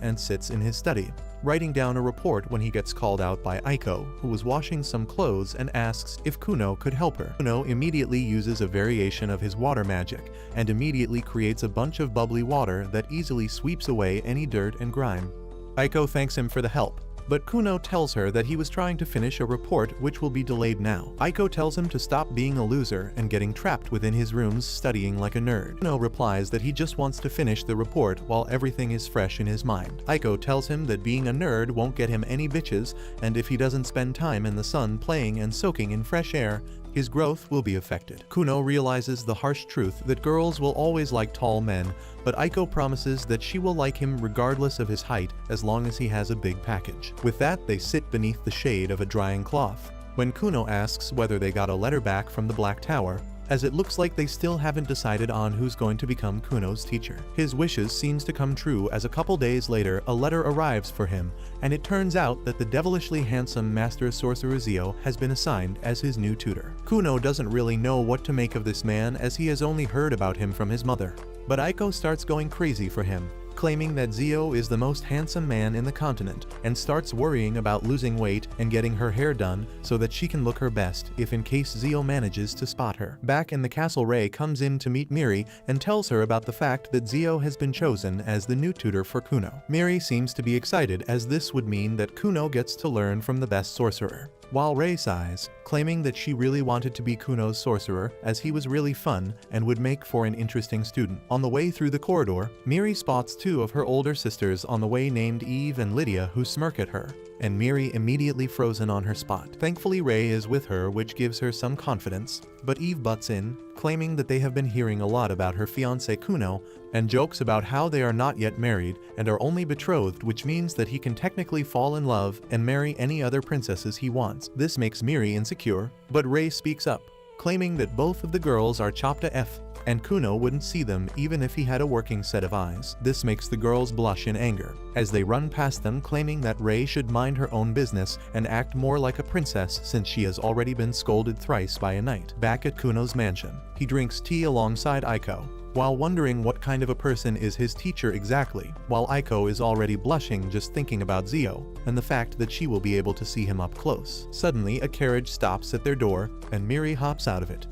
and sits in his study, writing down a report when he gets called out by Aiko, who was washing some clothes and asks if Kuno could help her. Kuno immediately uses a variation of his water magic and immediately creates a bunch of bubbly water that easily sweeps away any dirt and grime. Aiko thanks him for the help, but Kuno tells her that he was trying to finish a report which will be delayed now. Aiko tells him to stop being a loser and getting trapped within his rooms studying like a nerd. Kuno replies that he just wants to finish the report while everything is fresh in his mind. Aiko tells him that being a nerd won't get him any bitches, and if he doesn't spend time in the sun playing and soaking in fresh air, his growth will be affected. Kuno realizes the harsh truth that girls will always like tall men, but Aiko promises that she will like him regardless of his height as long as he has a big package. With that, they sit beneath the shade of a drying cloth, when Kuno asks whether they got a letter back from the Black Tower, as it looks like they still haven't decided on who's going to become Kuno's teacher. His wishes seems to come true as a couple days later a letter arrives for him, and it turns out that the devilishly handsome Master Sorcerer Zio has been assigned as his new tutor. Kuno doesn't really know what to make of this man as he has only heard about him from his mother, but Aiko starts going crazy for him, claiming that Zio is the most handsome man in the continent, and starts worrying about losing weight and getting her hair done so that she can look her best if in case Zio manages to spot her. Back in the castle, Ray comes in to meet Miri and tells her about the fact that Zio has been chosen as the new tutor for Kuno. Miri seems to be excited as this would mean that Kuno gets to learn from the best sorcerer, while Ray sighs, claiming that she really wanted to be Kuno's sorcerer as he was really fun and would make for an interesting student. On the way through the corridor, Miri spots two of her older sisters on the way named Eve and Lydia, who smirk at her, and Miri immediately frozen on her spot. Thankfully Ray is with her, which gives her some confidence, but Eve butts in, claiming that they have been hearing a lot about her fiancé Kuno, and jokes about how they are not yet married and are only betrothed, which means that he can technically fall in love and marry any other princesses he wants. This makes Miri insecure, but Rei speaks up, claiming that both of the girls are chopped to F, and Kuno wouldn't see them even if he had a working set of eyes. This makes the girls blush in anger, as they run past them, claiming that Rei should mind her own business and act more like a princess since she has already been scolded thrice by a knight. Back at Kuno's mansion, he drinks tea alongside Aiko, while wondering what kind of a person is his teacher exactly, while Aiko is already blushing just thinking about Zio, and the fact that she will be able to see him up close. Suddenly, a carriage stops at their door, and Miri hops out of it.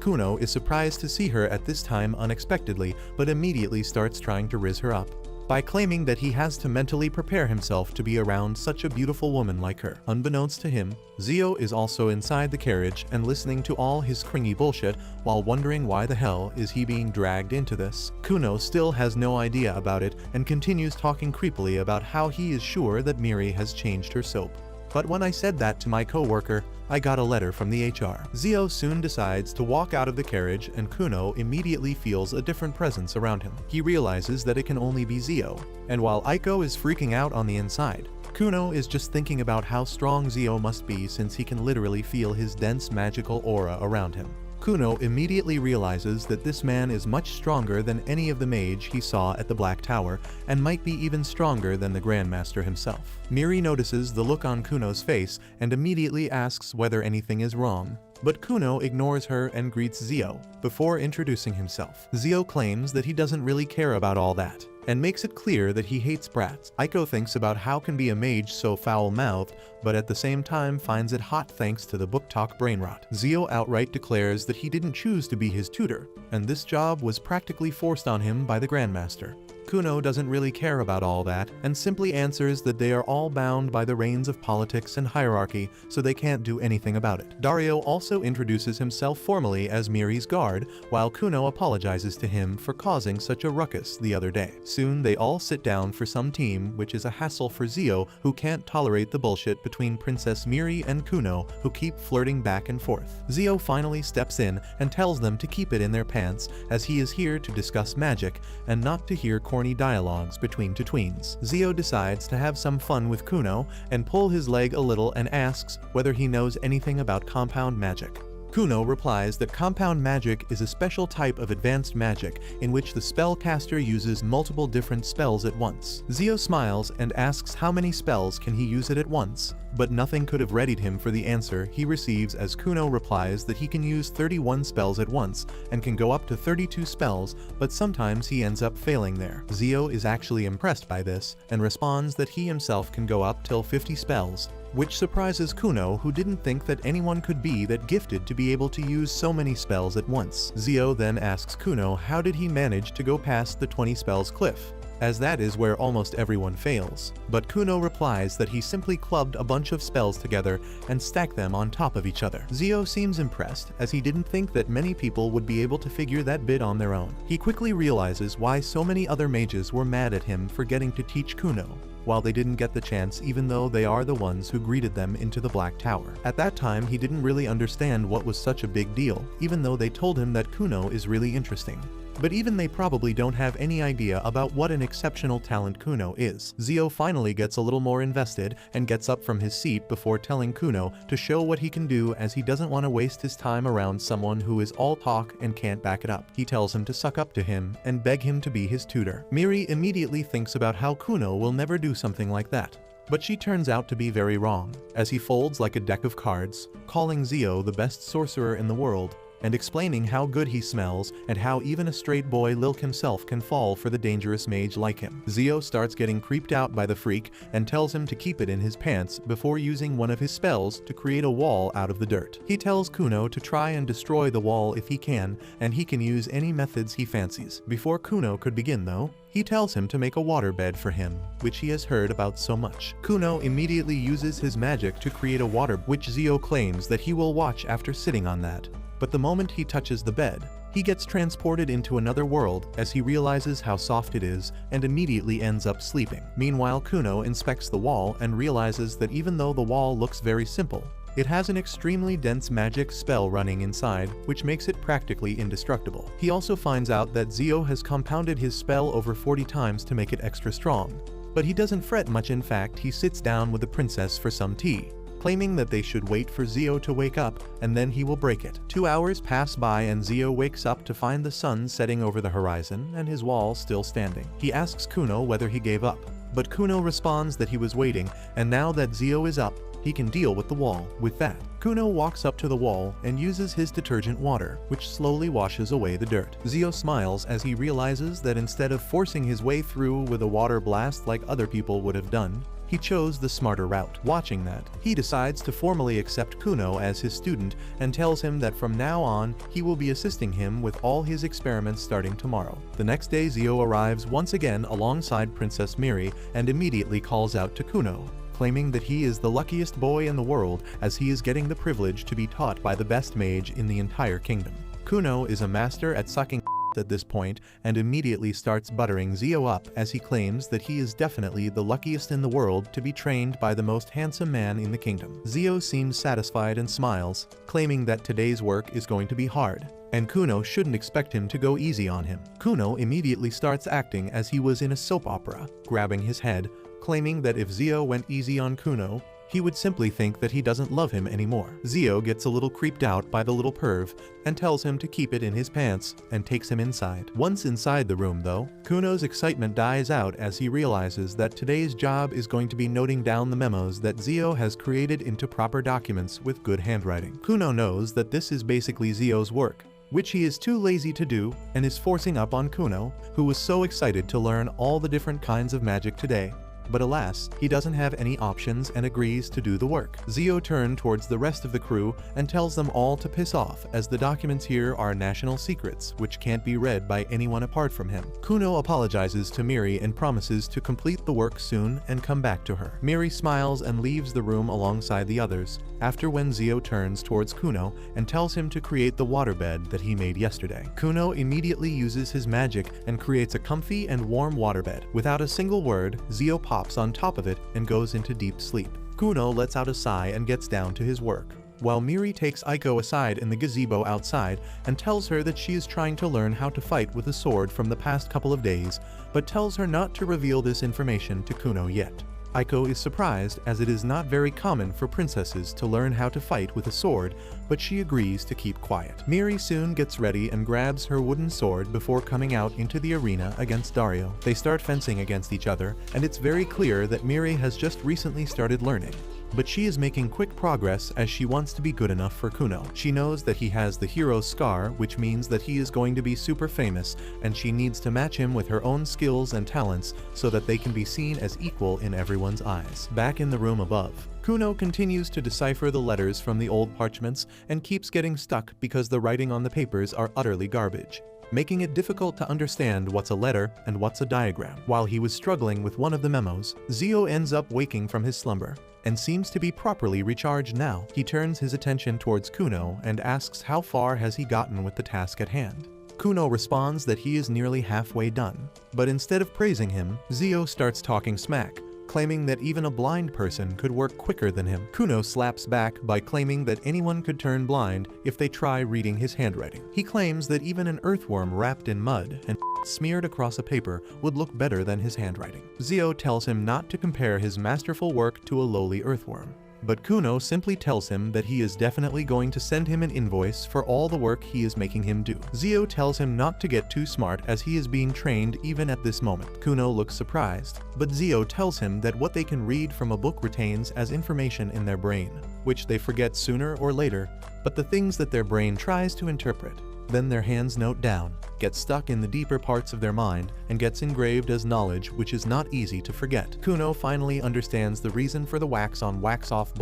Kuno is surprised to see her at this time unexpectedly, but immediately starts trying to riz her up, by claiming that he has to mentally prepare himself to be around such a beautiful woman like her. Unbeknownst to him, Zio is also inside the carriage and listening to all his cringy bullshit while wondering why the hell is he being dragged into this. Kuno still has no idea about it and continues talking creepily about how he is sure that Miri has changed her soap. But when I said that to my co-worker, I got a letter from the HR. Zio soon decides to walk out of the carriage, and Kuno immediately feels a different presence around him. He realizes that it can only be Zio, and while Aiko is freaking out on the inside, Kuno is just thinking about how strong Zio must be since he can literally feel his dense magical aura around him. Kuno immediately realizes that this man is much stronger than any of the mage he saw at the Black Tower, and might be even stronger than the Grandmaster himself. Miri notices the look on Kuno's face and immediately asks whether anything is wrong, but Kuno ignores her and greets Zio, before introducing himself. Zio claims that he doesn't really care about all that, and makes it clear that he hates brats. Aiko thinks about how can be a mage so foul-mouthed, but at the same time finds it hot thanks to the book talk brain rot. Zio outright declares that he didn't choose to be his tutor, and this job was practically forced on him by the Grandmaster. Kuno doesn't really care about all that, and simply answers that they are all bound by the reins of politics and hierarchy, so they can't do anything about it. Dario also introduces himself formally as Miri's guard, while Kuno apologizes to him for causing such a ruckus the other day. Soon they all sit down for some team, which is a hassle for Zio, who can't tolerate the bullshit between Princess Miri and Kuno, who keep flirting back and forth. Zio finally steps in and tells them to keep it in their pants, as he is here to discuss magic, and not to hear corny dialogues between two tweens. Zio decides to have some fun with Kuno and pull his leg a little and asks whether he knows anything about compound magic. Kuno replies that compound magic is a special type of advanced magic in which the spellcaster uses multiple different spells at once. Zio smiles and asks how many spells can he use it at once, but nothing could have readied him for the answer he receives, as Kuno replies that he can use 31 spells at once and can go up to 32 spells, but sometimes he ends up failing there. Zio is actually impressed by this and responds that he himself can go up till 50 spells, which surprises Kuno, who didn't think that anyone could be that gifted to be able to use so many spells at once. Zio then asks Kuno how did he manage to go past the 20 spells cliff, as that is where almost everyone fails. But Kuno replies that he simply clubbed a bunch of spells together and stacked them on top of each other. Zio seems impressed, as he didn't think that many people would be able to figure that bit on their own. He quickly realizes why so many other mages were mad at him for getting to teach Kuno, while they didn't get the chance even though they are the ones who greeted them into the Black Tower. At that time, he didn't really understand what was such a big deal, even though they told him that Kuno is really interesting. But even they probably don't have any idea about what an exceptional talent Kuno is. Zio finally gets a little more invested and gets up from his seat before telling Kuno to show what he can do, as he doesn't want to waste his time around someone who is all talk and can't back it up. He tells him to suck up to him and beg him to be his tutor. Miri immediately thinks about how Kuno will never do something like that, but she turns out to be very wrong, as he folds like a deck of cards, calling Zio the best sorcerer in the world, and explaining how good he smells and how even a straight boy Lilk himself can fall for the dangerous mage like him. Zio starts getting creeped out by the freak and tells him to keep it in his pants before using one of his spells to create a wall out of the dirt. He tells Kuno to try and destroy the wall if he can, and he can use any methods he fancies. Before Kuno could begin though, he tells him to make a waterbed for him, which he has heard about so much. Kuno immediately uses his magic to create a water, which Zio claims that he will watch after sitting on that. But the moment he touches the bed, he gets transported into another world, as he realizes how soft it is and immediately ends up sleeping. Meanwhile, Kuno inspects the wall and realizes that even though the wall looks very simple, It has an extremely dense magic spell running inside, which makes it practically indestructible. He also finds out that Zio has compounded his spell over 40 times to make it extra strong. But he doesn't fret much. In fact, he sits down with the princess for some tea, claiming that they should wait for Zio to wake up and then he will break it. 2 hours pass by and Zio wakes up to find the sun setting over the horizon and his wall still standing. He asks Kuno whether he gave up, but Kuno responds that he was waiting, and now that Zio is up, he can deal with the wall. With that, Kuno walks up to the wall and uses his detergent water, which slowly washes away the dirt. Zio smiles as he realizes that instead of forcing his way through with a water blast like other people would have done, he chose the smarter route. Watching that, he decides to formally accept Kuno as his student and tells him that from now on, he will be assisting him with all his experiments starting tomorrow. The next day, Zio arrives once again alongside Princess Miri and immediately calls out to Kuno, claiming that he is the luckiest boy in the world as he is getting the privilege to be taught by the best mage in the entire kingdom. Kuno is a master at sucking at this point and immediately starts buttering Zio up as he claims that he is definitely the luckiest in the world to be trained by the most handsome man in the kingdom. Zio seems satisfied and smiles, claiming that today's work is going to be hard, and Kuno shouldn't expect him to go easy on him. Kuno immediately starts acting as he was in a soap opera, grabbing his head, claiming that if Zio went easy on Kuno, he would simply think that he doesn't love him anymore. Zio gets a little creeped out by the little perv and tells him to keep it in his pants and takes him inside. Once inside the room though, Kuno's excitement dies out as he realizes that today's job is going to be noting down the memos that Zio has created into proper documents with good handwriting. Kuno knows that this is basically Zio's work, which he is too lazy to do and is forcing up on Kuno, who was so excited to learn all the different kinds of magic today. But alas, he doesn't have any options and agrees to do the work. Zio turns towards the rest of the crew and tells them all to piss off, as the documents here are national secrets which can't be read by anyone apart from him. Kuno apologizes to Miri and promises to complete the work soon and come back to her. Miri smiles and leaves the room alongside the others, after when Zio turns towards Kuno and tells him to create the waterbed that he made yesterday. Kuno immediately uses his magic and creates a comfy and warm waterbed. Without a single word, Zio pops on top of it and goes into deep sleep. Kuno lets out a sigh and gets down to his work, while Miri takes Aiko aside in the gazebo outside and tells her that she is trying to learn how to fight with a sword from the past couple of days, but tells her not to reveal this information to Kuno yet. Aiko is surprised, as it is not very common for princesses to learn how to fight with a sword, but she agrees to keep quiet. Miri soon gets ready and grabs her wooden sword before coming out into the arena against Dario. They start fencing against each other, and it's very clear that Miri has just recently started learning. But she is making quick progress as she wants to be good enough for Kuno. She knows that he has the hero's scar, which means that he is going to be super famous, and she needs to match him with her own skills and talents so that they can be seen as equal in everyone's eyes. Back in the room above, Kuno continues to decipher the letters from the old parchments and keeps getting stuck because the writing on the papers are utterly garbage, making it difficult to understand what's a letter and what's a diagram. While he was struggling with one of the memos, Zio ends up waking from his slumber and seems to be properly recharged now. He turns his attention towards Kuno and asks how far has he gotten with the task at hand. Kuno responds that he is nearly halfway done, but instead of praising him, Zio starts talking smack, claiming that even a blind person could work quicker than him. Kuno slaps back by claiming that anyone could turn blind if they try reading his handwriting. He claims that even an earthworm wrapped in mud and smeared across a paper would look better than his handwriting. Zio tells him not to compare his masterful work to a lowly earthworm, but Kuno simply tells him that he is definitely going to send him an invoice for all the work he is making him do. Zio tells him not to get too smart as he is being trained even at this moment. Kuno looks surprised, but Zio tells him that what they can read from a book retains as information in their brain, which they forget sooner or later, but the things that their brain tries to interpret, then their hands note down, gets stuck in the deeper parts of their mind, and gets engraved as knowledge which is not easy to forget. Kuno finally understands the reason for the wax on wax off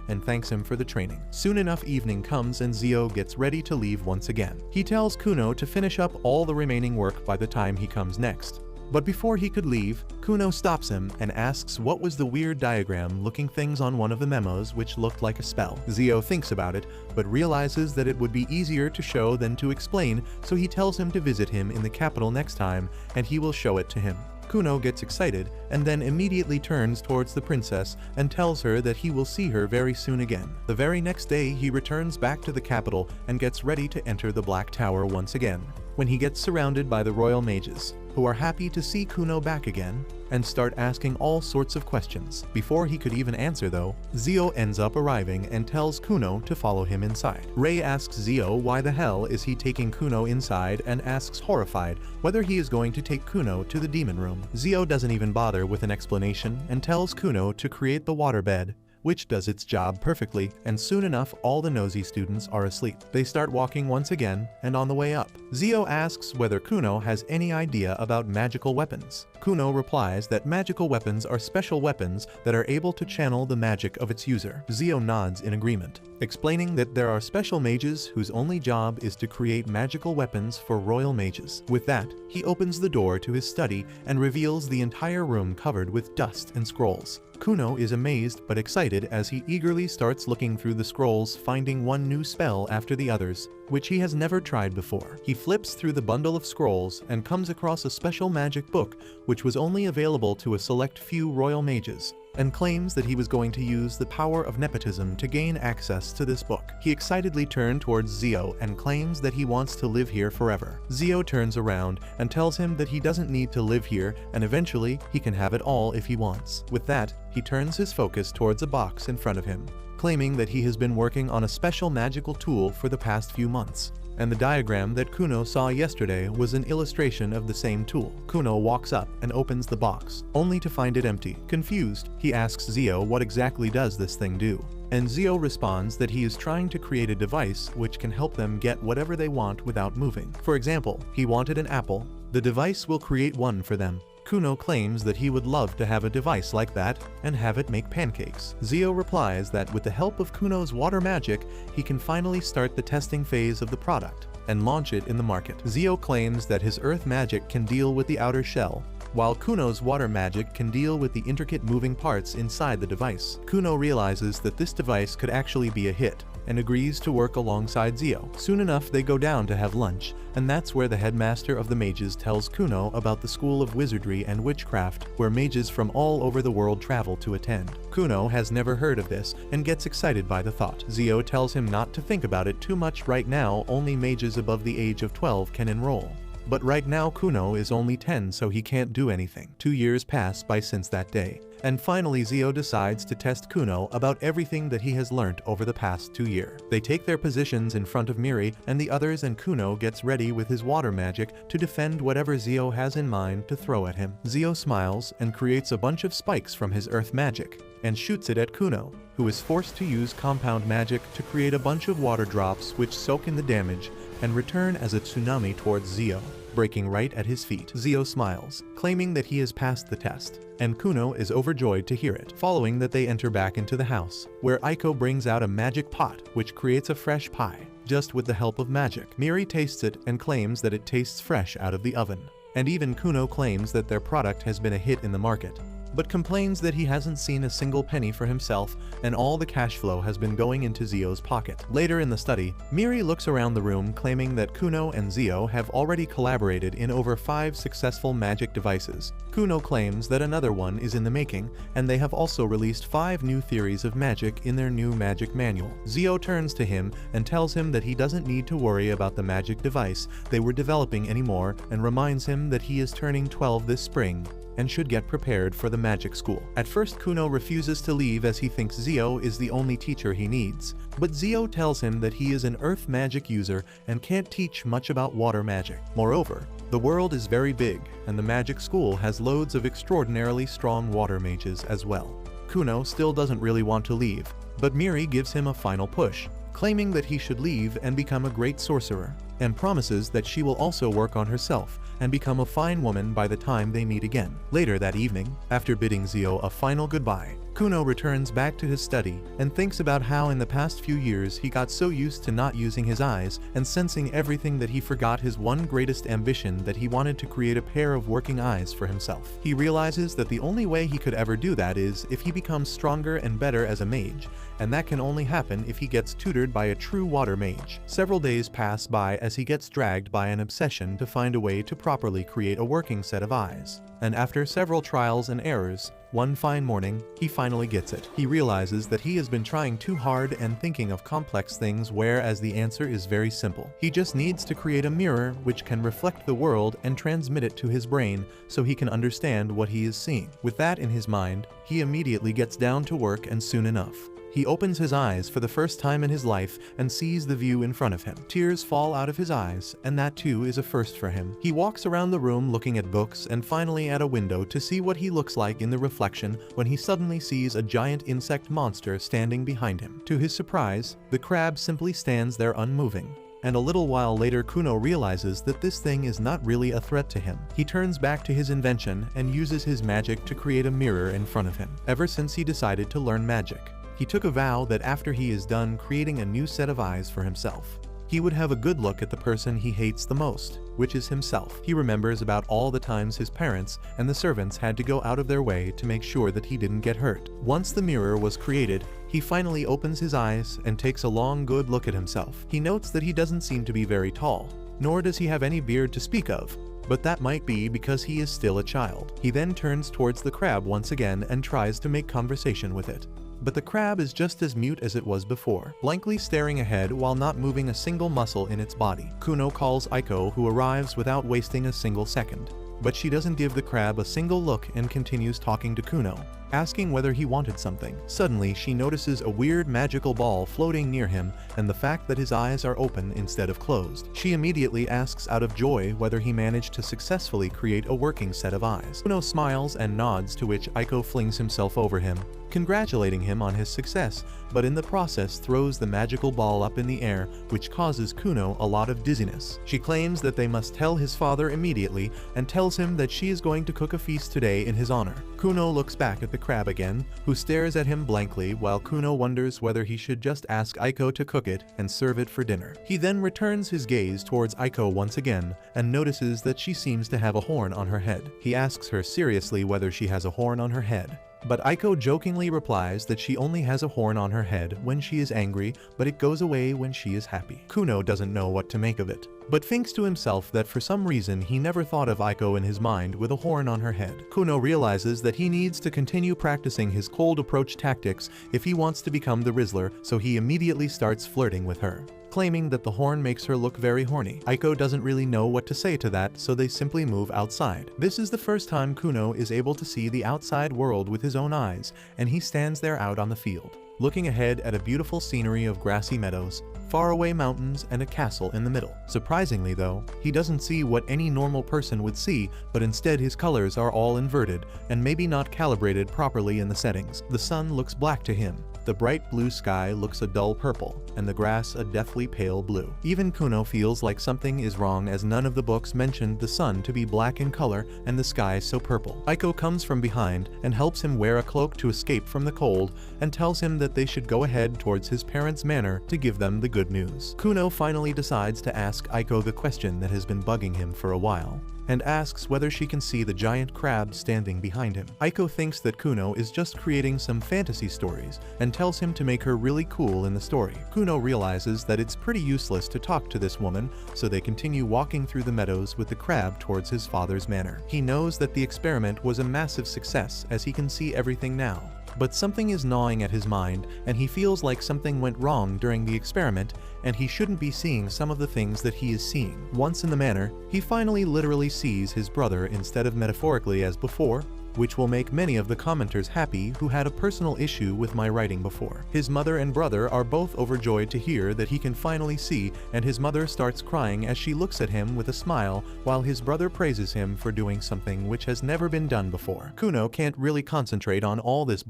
and thanks him for the training. Soon enough evening comes and Zio gets ready to leave once again. He tells Kuno to finish up all the remaining work by the time he comes next. But before he could leave, Kuno stops him and asks what was the weird diagram-looking things on one of the memos which looked like a spell. Zio thinks about it, but realizes that it would be easier to show than to explain, so he tells him to visit him in the capital next time, and he will show it to him. Kuno gets excited and then immediately turns towards the princess and tells her that he will see her very soon again. The very next day he returns back to the capital and gets ready to enter the Black Tower once again, when he gets surrounded by the royal mages, who are happy to see Kuno back again and start asking all sorts of questions. Before he could even answer though, Zio ends up arriving and tells Kuno to follow him inside. Ray asks Zio why the hell is he taking Kuno inside and asks horrified whether he is going to take Kuno to the demon room. Zio doesn't even bother with an explanation and tells Kuno to create the waterbed, which does its job perfectly, and soon enough all the nosy students are asleep. They start walking once again, and on the way up, Zio asks whether Kuno has any idea about magical weapons. Kuno replies that magical weapons are special weapons that are able to channel the magic of its user. Zio nods in agreement, explaining that there are special mages whose only job is to create magical weapons for royal mages. With that, he opens the door to his study and reveals the entire room covered with dust and scrolls. Kuno is amazed but excited as he eagerly starts looking through the scrolls, finding one new spell after the others, which he has never tried before. He flips through the bundle of scrolls and comes across a special magic book which was only available to a select few royal mages, and claims that he was going to use the power of nepotism to gain access to this book. He excitedly turns towards Zio and claims that he wants to live here forever. Zio turns around and tells him that he doesn't need to live here and eventually he can have it all if he wants. With that, he turns his focus towards a box in front of him, claiming that he has been working on a special magical tool for the past few months, and the diagram that Kuno saw yesterday was an illustration of the same tool. Kuno walks up and opens the box, only to find it empty. Confused, he asks Zio what exactly does this thing do, and Zio responds that he is trying to create a device which can help them get whatever they want without moving. For example, he wanted an apple. The device will create one for them. Kuno claims that he would love to have a device like that and have it make pancakes. Zio replies that with the help of Kuno's water magic, he can finally start the testing phase of the product and launch it in the market. Zio claims that his earth magic can deal with the outer shell, while Kuno's water magic can deal with the intricate moving parts inside the device. Kuno realizes that this device could actually be a hit, and agrees to work alongside Zio. Soon enough they go down to have lunch, and that's where the headmaster of the mages tells Kuno about the school of wizardry and witchcraft where mages from all over the world travel to attend. Kuno has never heard of this and gets excited by the thought. Zio tells him not to think about it too much right now, only mages above the age of 12 can enroll. But right now Kuno is only 10, so he can't do anything. 2 years pass by since that day, and finally Zio decides to test Kuno about everything that he has learnt over the past 2 years. They take their positions in front of Miri and the others, and Kuno gets ready with his water magic to defend whatever Zio has in mind to throw at him. Zio smiles and creates a bunch of spikes from his earth magic and shoots it at Kuno, who is forced to use compound magic to create a bunch of water drops which soak in the damage and return as a tsunami towards Zio, breaking right at his feet. Zio smiles, claiming that he has passed the test, and Kuno is overjoyed to hear it. Following that, they enter back into the house, where Aiko brings out a magic pot which creates a fresh pie, just with the help of magic. Miri tastes it and claims that it tastes fresh out of the oven, and even Kuno claims that their product has been a hit in the market, but complains that he hasn't seen a single penny for himself and all the cash flow has been going into Zio's pocket. Later in the study, Miri looks around the room claiming that Kuno and Zio have already collaborated in over 5 successful magic devices. Kuno claims that another one is in the making, and they have also released 5 new theories of magic in their new magic manual. Zio turns to him and tells him that he doesn't need to worry about the magic device they were developing anymore, and reminds him that he is turning 12 this spring and should get prepared for the magic school. At first Kuno refuses to leave as he thinks Zio is the only teacher he needs, but Zio tells him that he is an earth magic user and can't teach much about water magic. Moreover, the world is very big and the magic school has loads of extraordinarily strong water mages as well. Kuno still doesn't really want to leave, but Miri gives him a final push, claiming that he should leave and become a great sorcerer, and promises that she will also work on herself and become a fine woman by the time they meet again. Later that evening, after bidding Zio a final goodbye, Kuno returns back to his study and thinks about how in the past few years he got so used to not using his eyes and sensing everything that he forgot his one greatest ambition, that he wanted to create a pair of working eyes for himself. He realizes that the only way he could ever do that is if he becomes stronger and better as a mage, and that can only happen if he gets tutored by a true water mage. Several days pass by as as he gets dragged by an obsession to find a way to properly create a working set of eyes. And after several trials and errors, one fine morning, he finally gets it. He realizes that he has been trying too hard and thinking of complex things, whereas the answer is very simple. He just needs to create a mirror which can reflect the world and transmit it to his brain so he can understand what he is seeing. With that in his mind, he immediately gets down to work, and soon enough, he opens his eyes for the first time in his life and sees the view in front of him. Tears fall out of his eyes, and that too is a first for him. He walks around the room looking at books and finally at a window to see what he looks like in the reflection when he suddenly sees a giant insect monster standing behind him. To his surprise, the crab simply stands there unmoving. And a little while later, Kuno realizes that this thing is not really a threat to him. He turns back to his invention and uses his magic to create a mirror in front of him. Ever since he decided to learn magic, he took a vow that after he is done creating a new set of eyes for himself, he would have a good look at the person he hates the most, which is himself. He remembers about all the times his parents and the servants had to go out of their way to make sure that he didn't get hurt. Once the mirror was created, he finally opens his eyes and takes a long good look at himself. He notes that he doesn't seem to be very tall, nor does he have any beard to speak of, but that might be because he is still a child. He then turns towards the crab once again and tries to make conversation with it. But the crab is just as mute as it was before, blankly staring ahead while not moving a single muscle in its body. Kuno calls Aiko, who arrives without wasting a single second. But she doesn't give the crab a single look and continues talking to Kuno, asking whether he wanted something. Suddenly, she notices a weird magical ball floating near him and the fact that his eyes are open instead of closed. She immediately asks out of joy whether he managed to successfully create a working set of eyes. Kuno smiles and nods, to which Aiko flings himself over him, congratulating him on his success, but in the process throws the magical ball up in the air, which causes Kuno a lot of dizziness. She claims that they must tell his father immediately and tells him that she is going to cook a feast today in his honor. Kuno looks back at the crab again, who stares at him blankly, while Kuno wonders whether he should just ask Aiko to cook it and serve it for dinner. He then returns his gaze towards Aiko once again and notices that she seems to have a horn on her head. He asks her seriously whether she has a horn on her head, but Aiko jokingly replies that she only has a horn on her head when she is angry, but it goes away when she is happy. Kuno doesn't know what to make of it, but thinks to himself that for some reason he never thought of Aiko in his mind with a horn on her head. Kuno realizes that he needs to continue practicing his cold approach tactics if he wants to become the Rizzler, so he immediately starts flirting with her, claiming that the horn makes her look very horny. Aiko doesn't really know what to say to that, so they simply move outside. This is the first time Kuno is able to see the outside world with his own eyes, and he stands there out on the field, looking ahead at a beautiful scenery of grassy meadows, faraway mountains, and a castle in the middle. Surprisingly though, he doesn't see what any normal person would see, but instead his colors are all inverted and maybe not calibrated properly in the settings. The sun looks black to him, the bright blue sky looks a dull purple, and the grass a deathly pale blue. Even Kuno feels like something is wrong, as none of the books mentioned the sun to be black in color and the sky so purple. Aiko comes from behind and helps him wear a cloak to escape from the cold and tells him that they should go ahead towards his parents' manor to give them the good news. Kuno finally decides to ask Aiko the question that has been bugging him for a while, and asks whether she can see the giant crab standing behind him. Aiko thinks that Kuno is just creating some fantasy stories and tells him to make her really cool in the story. Kuno realizes that it's pretty useless to talk to this woman, so they continue walking through the meadows with the crab towards his father's manor. He knows that the experiment was a massive success, as he can see everything now. But something is gnawing at his mind, and he feels like something went wrong during the experiment, and he shouldn't be seeing some of the things that he is seeing. Once in the manor, he finally literally sees his brother instead of metaphorically as before, which will make many of the commenters happy who had a personal issue with my writing before. His mother and brother are both overjoyed to hear that he can finally see, and his mother starts crying as she looks at him with a smile, while his brother praises him for doing something which has never been done before. Kuno can't really concentrate on all this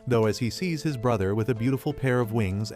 though, as he sees his brother with a beautiful pair of wings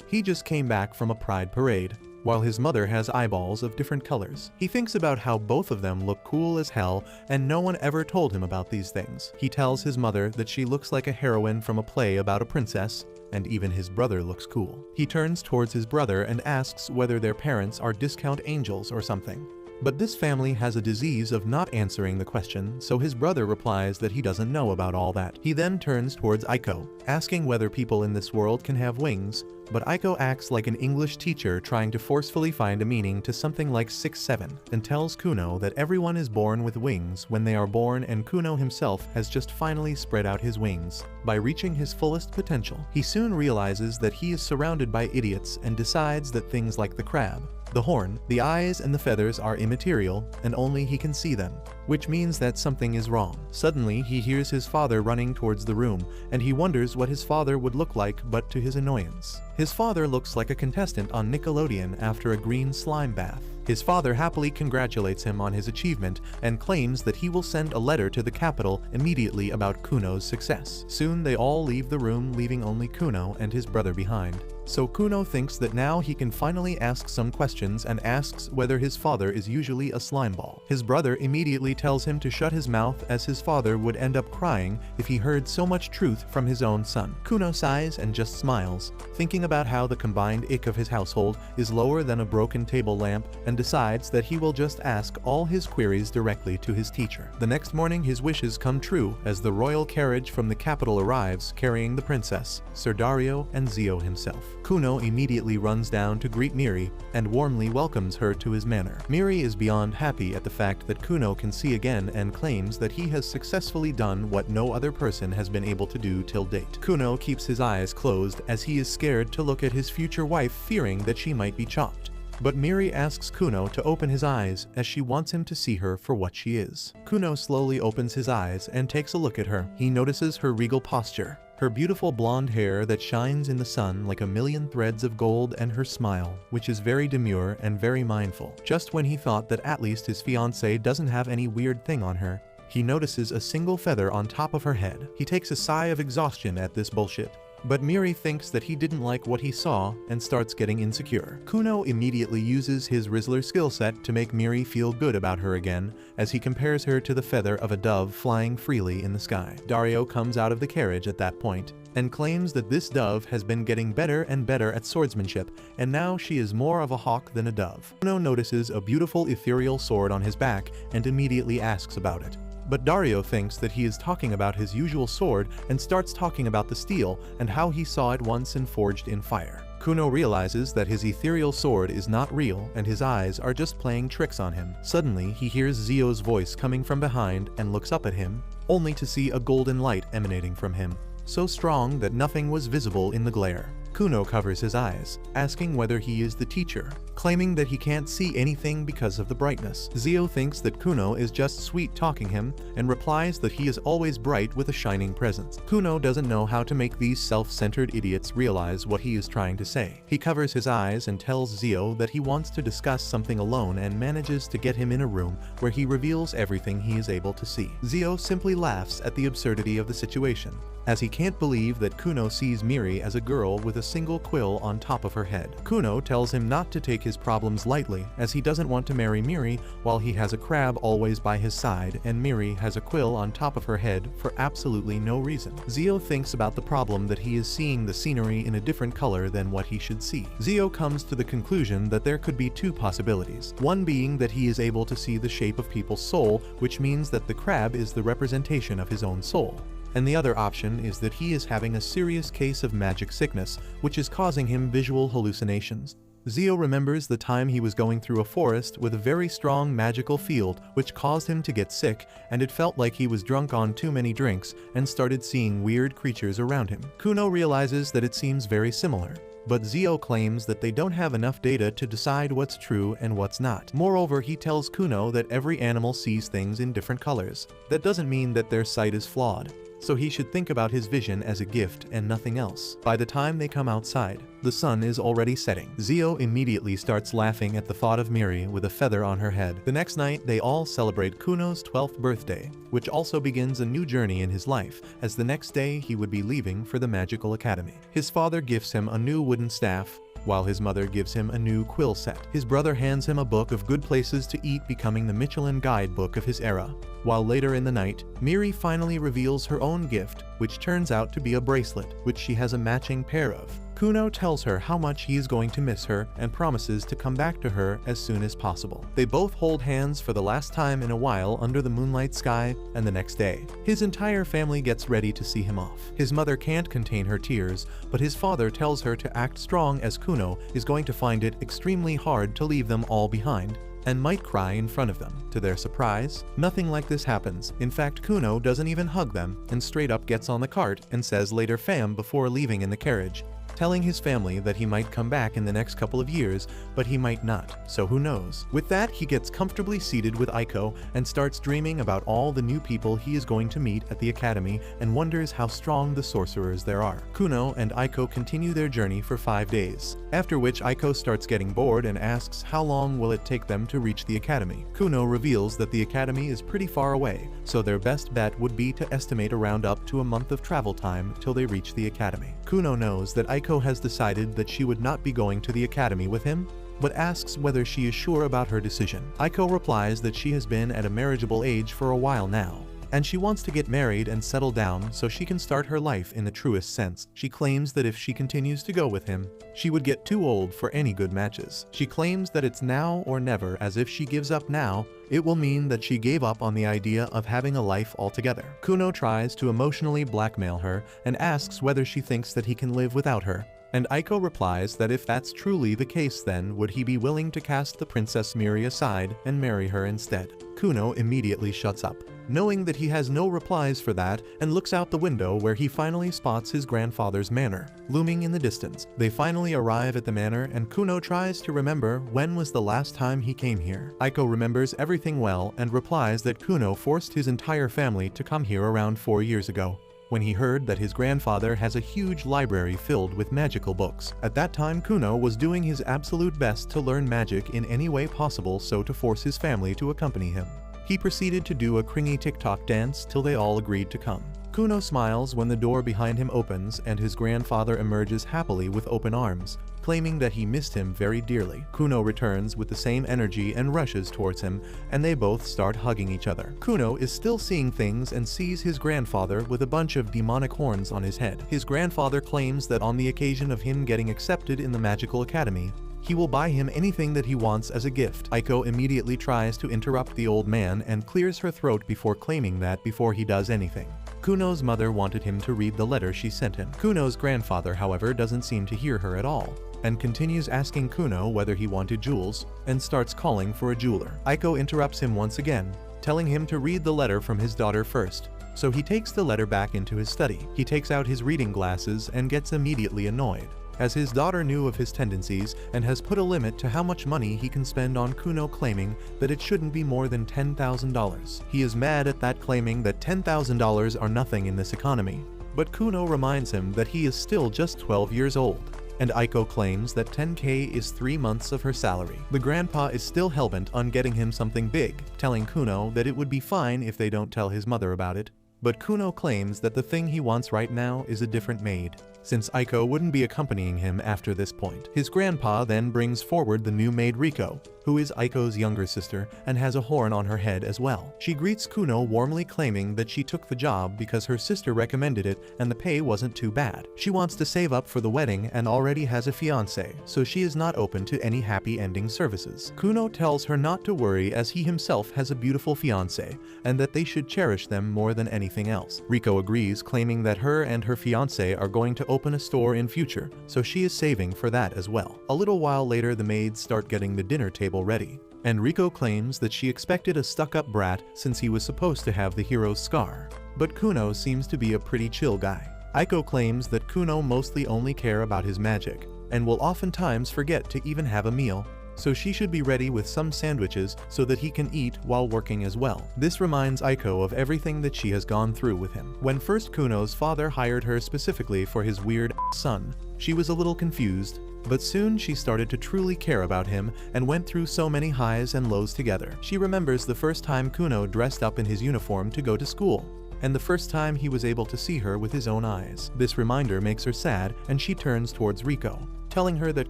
he just came back from a pride parade, while his mother has eyeballs of different colors. He thinks about how both of them look cool as hell, and no one ever told him about these things. He tells his mother that she looks like a heroine from a play about a princess, and even his brother looks cool. He turns towards his brother and asks whether their parents are discount angels or something, But this family has a disease of not answering the question, so his brother replies that he doesn't know about all that. He then turns towards Aiko, asking whether people in this world can have wings, but Aiko acts like an English teacher trying to forcefully find a meaning to something like 6-7, and tells Kuno that everyone is born with wings when they are born, and Kuno himself has just finally spread out his wings by reaching his fullest potential. He soon realizes that he is surrounded by idiots and decides that things like the crab, the horn, the eyes, and the feathers are immaterial, and only he can see them, which means that something is wrong. Suddenly, he hears his father running towards the room, and he wonders what his father would look like, but to his annoyance, his father looks like a contestant on Nickelodeon after a green slime bath. His father happily congratulates him on his achievement and claims that he will send a letter to the capital immediately about Kuno's success. Soon they all leave the room, leaving only Kuno and his brother behind. So Kuno thinks that now he can finally ask some questions and asks whether his father is usually a slimeball. His brother immediately tells him to shut his mouth, as his father would end up crying if he heard so much truth from his own son. Kuno sighs and just smiles, thinking about how the combined ick of his household is lower than a broken table lamp, and decides that he will just ask all his queries directly to his teacher. The next morning his wishes come true as the royal carriage from the capital arrives carrying the princess, Sir Dario, and Zio himself. Kuno immediately runs down to greet Miri and warmly welcomes her to his manor. Miri is beyond happy at the fact that Kuno can see again and claims that he has successfully done what no other person has been able to do till date. Kuno keeps his eyes closed as he is scared to look at his future wife, fearing that she might be chopped. But Miri asks Kuno to open his eyes as she wants him to see her for what she is. Kuno slowly opens his eyes and takes a look at her. He notices her regal posture, her beautiful blonde hair that shines in the sun like a million threads of gold, and her smile, which is very demure and very mindful. Just when he thought that at least his fiancée doesn't have any weird thing on her, he notices a single feather on top of her head. He takes a sigh of exhaustion at this bullshit. But Miri thinks that he didn't like what he saw and starts getting insecure. Kuno immediately uses his Rizzler skill set to make Miri feel good about her again, as he compares her to the feather of a dove flying freely in the sky. Dario comes out of the carriage at that point and claims that this dove has been getting better and better at swordsmanship, and now she is more of a hawk than a dove. Kuno notices a beautiful ethereal sword on his back and immediately asks about it. But Dario thinks that he is talking about his usual sword and starts talking about the steel and how he saw it once and forged in fire. Kuno realizes that his ethereal sword is not real and his eyes are just playing tricks on him. Suddenly, he hears Zio's voice coming from behind and looks up at him, only to see a golden light emanating from him, so strong that nothing was visible in the glare. Kuno covers his eyes, asking whether he is the teacher, claiming that he can't see anything because of the brightness. Zio thinks that Kuno is just sweet-talking him and replies that he is always bright with a shining presence. Kuno doesn't know how to make these self-centered idiots realize what he is trying to say. He covers his eyes and tells Zio that he wants to discuss something alone and manages to get him in a room where he reveals everything he is able to see. Zio simply laughs at the absurdity of the situation, as he can't believe that Kuno sees Miri as a girl with a single quill on top of her head. Kuno tells him not to take his problems lightly, as he doesn't want to marry Miri while he has a crab always by his side and Miri has a quill on top of her head for absolutely no reason. Zio thinks about the problem that he is seeing the scenery in a different color than what he should see. Zio comes to the conclusion that there could be two possibilities, one being that he is able to see the shape of people's soul, which means that the crab is the representation of his own soul. And the other option is that he is having a serious case of magic sickness, which is causing him visual hallucinations. Zio remembers the time he was going through a forest with a very strong magical field which caused him to get sick, and it felt like he was drunk on too many drinks and started seeing weird creatures around him. Kuno realizes that it seems very similar, but Zio claims that they don't have enough data to decide what's true and what's not. Moreover, he tells Kuno that every animal sees things in different colors. That doesn't mean that their sight is flawed, so he should think about his vision as a gift and nothing else. By the time they come outside, the sun is already setting. Zio immediately starts laughing at the thought of Miri with a feather on her head. The next night, they all celebrate Kuno's 12th birthday, which also begins a new journey in his life, as the next day he would be leaving for the Magical Academy. His father gives him a new wooden staff, while his mother gives him a new quill set. His brother hands him a book of good places to eat, becoming the Michelin guidebook of his era. while later in the night, Miri finally reveals her own gift, which turns out to be a bracelet, which she has a matching pair of. Kuno tells her how much he is going to miss her and promises to come back to her as soon as possible. They both hold hands for the last time in a while under the moonlight sky, and the next day, his entire family gets ready to see him off. His mother can't contain her tears, but his father tells her to act strong as Kuno is going to find it extremely hard to leave them all behind and might cry in front of them. To their surprise, nothing like this happens. In fact, Kuno doesn't even hug them and straight up gets on the cart and says later fam before leaving in the carriage, telling his family that he might come back in the next couple of years, but he might not, so who knows. With that, he gets comfortably seated with Aiko and starts dreaming about all the new people he is going to meet at the academy and wonders how strong the sorcerers there are. Kuno and Aiko continue their journey for 5 days, after which Aiko starts getting bored and asks how long will it take them to reach the academy. Kuno reveals that the academy is pretty far away, so their best bet would be to estimate around up to a month of travel time till they reach the academy. Kuno knows that Aiko has decided that she would not be going to the academy with him, but asks whether she is sure about her decision. Aiko replies that she has been at a marriageable age for a while now, and she wants to get married and settle down so she can start her life in the truest sense. She claims that if she continues to go with him, she would get too old for any good matches. She claims that it's now or never, as if she gives up now, it will mean that she gave up on the idea of having a life altogether. Kuno tries to emotionally blackmail her and asks whether she thinks that he can live without her, and Aiko replies that if that's truly the case, then would he be willing to cast the Princess Miri aside and marry her instead. Kuno immediately shuts up, knowing that he has no replies for that, and looks out the window where he finally spots his grandfather's manor looming in the distance. They finally arrive at the manor and Kuno tries to remember when was the last time he came here. Aiko remembers everything well and replies that Kuno forced his entire family to come here around 4 years ago, when he heard that his grandfather has a huge library filled with magical books. At that time, Kuno was doing his absolute best to learn magic in any way possible so to force his family to accompany him. He proceeded to do a cringy TikTok dance till they all agreed to come. Kuno smiles when the door behind him opens and his grandfather emerges happily with open arms, claiming that he missed him very dearly. Kuno returns with the same energy and rushes towards him, and they both start hugging each other. Kuno is still seeing things and sees his grandfather with a bunch of demonic horns on his head. His grandfather claims that on the occasion of him getting accepted in the magical academy, he will buy him anything that he wants as a gift. Aiko immediately tries to interrupt the old man and clears her throat before claiming that before he does anything, Kuno's mother wanted him to read the letter she sent him. Kuno's grandfather, however, doesn't seem to hear her at all, and continues asking Kuno whether he wanted jewels, and starts calling for a jeweler. Aiko interrupts him once again, telling him to read the letter from his daughter first, so he takes the letter back into his study. He takes out his reading glasses and gets immediately annoyed, as his daughter knew of his tendencies and has put a limit to how much money he can spend on Kuno, claiming that it shouldn't be more than $10,000. He is mad at that, claiming that $10,000 are nothing in this economy, but Kuno reminds him that he is still just 12 years old, and Aiko claims that 10K is 3 months of her salary. The grandpa is still hellbent on getting him something big, telling Kuno that it would be fine if they don't tell his mother about it, but Kuno claims that the thing he wants right now is a different maid, since Aiko wouldn't be accompanying him after this point. His grandpa then brings forward the new maid Riko, who is Aiko's younger sister and has a horn on her head as well. She greets Kuno warmly, claiming that she took the job because her sister recommended it and the pay wasn't too bad. She wants to save up for the wedding and already has a fiancé, so she is not open to any happy ending services. Kuno tells her not to worry, as he himself has a beautiful fiancé and that they should cherish them more than anything else. Riko agrees, claiming that her and her fiancé are going to open a store in future, so she is saving for that as well. A little while later, the maids start getting the dinner table ready, and Riko claims that she expected a stuck-up brat since he was supposed to have the hero's scar, but Kuno seems to be a pretty chill guy. Aiko claims that Kuno mostly only care about his magic, and will oftentimes forget to even have a meal, so she should be ready with some sandwiches so that he can eat while working as well. This reminds Aiko of everything that she has gone through with him. When first Kuno's father hired her specifically for his weird son, she was a little confused, but soon she started to truly care about him and went through so many highs and lows together. She remembers the first time Kuno dressed up in his uniform to go to school, and the first time he was able to see her with his own eyes. This reminder makes her sad, and she turns towards Riko, telling her that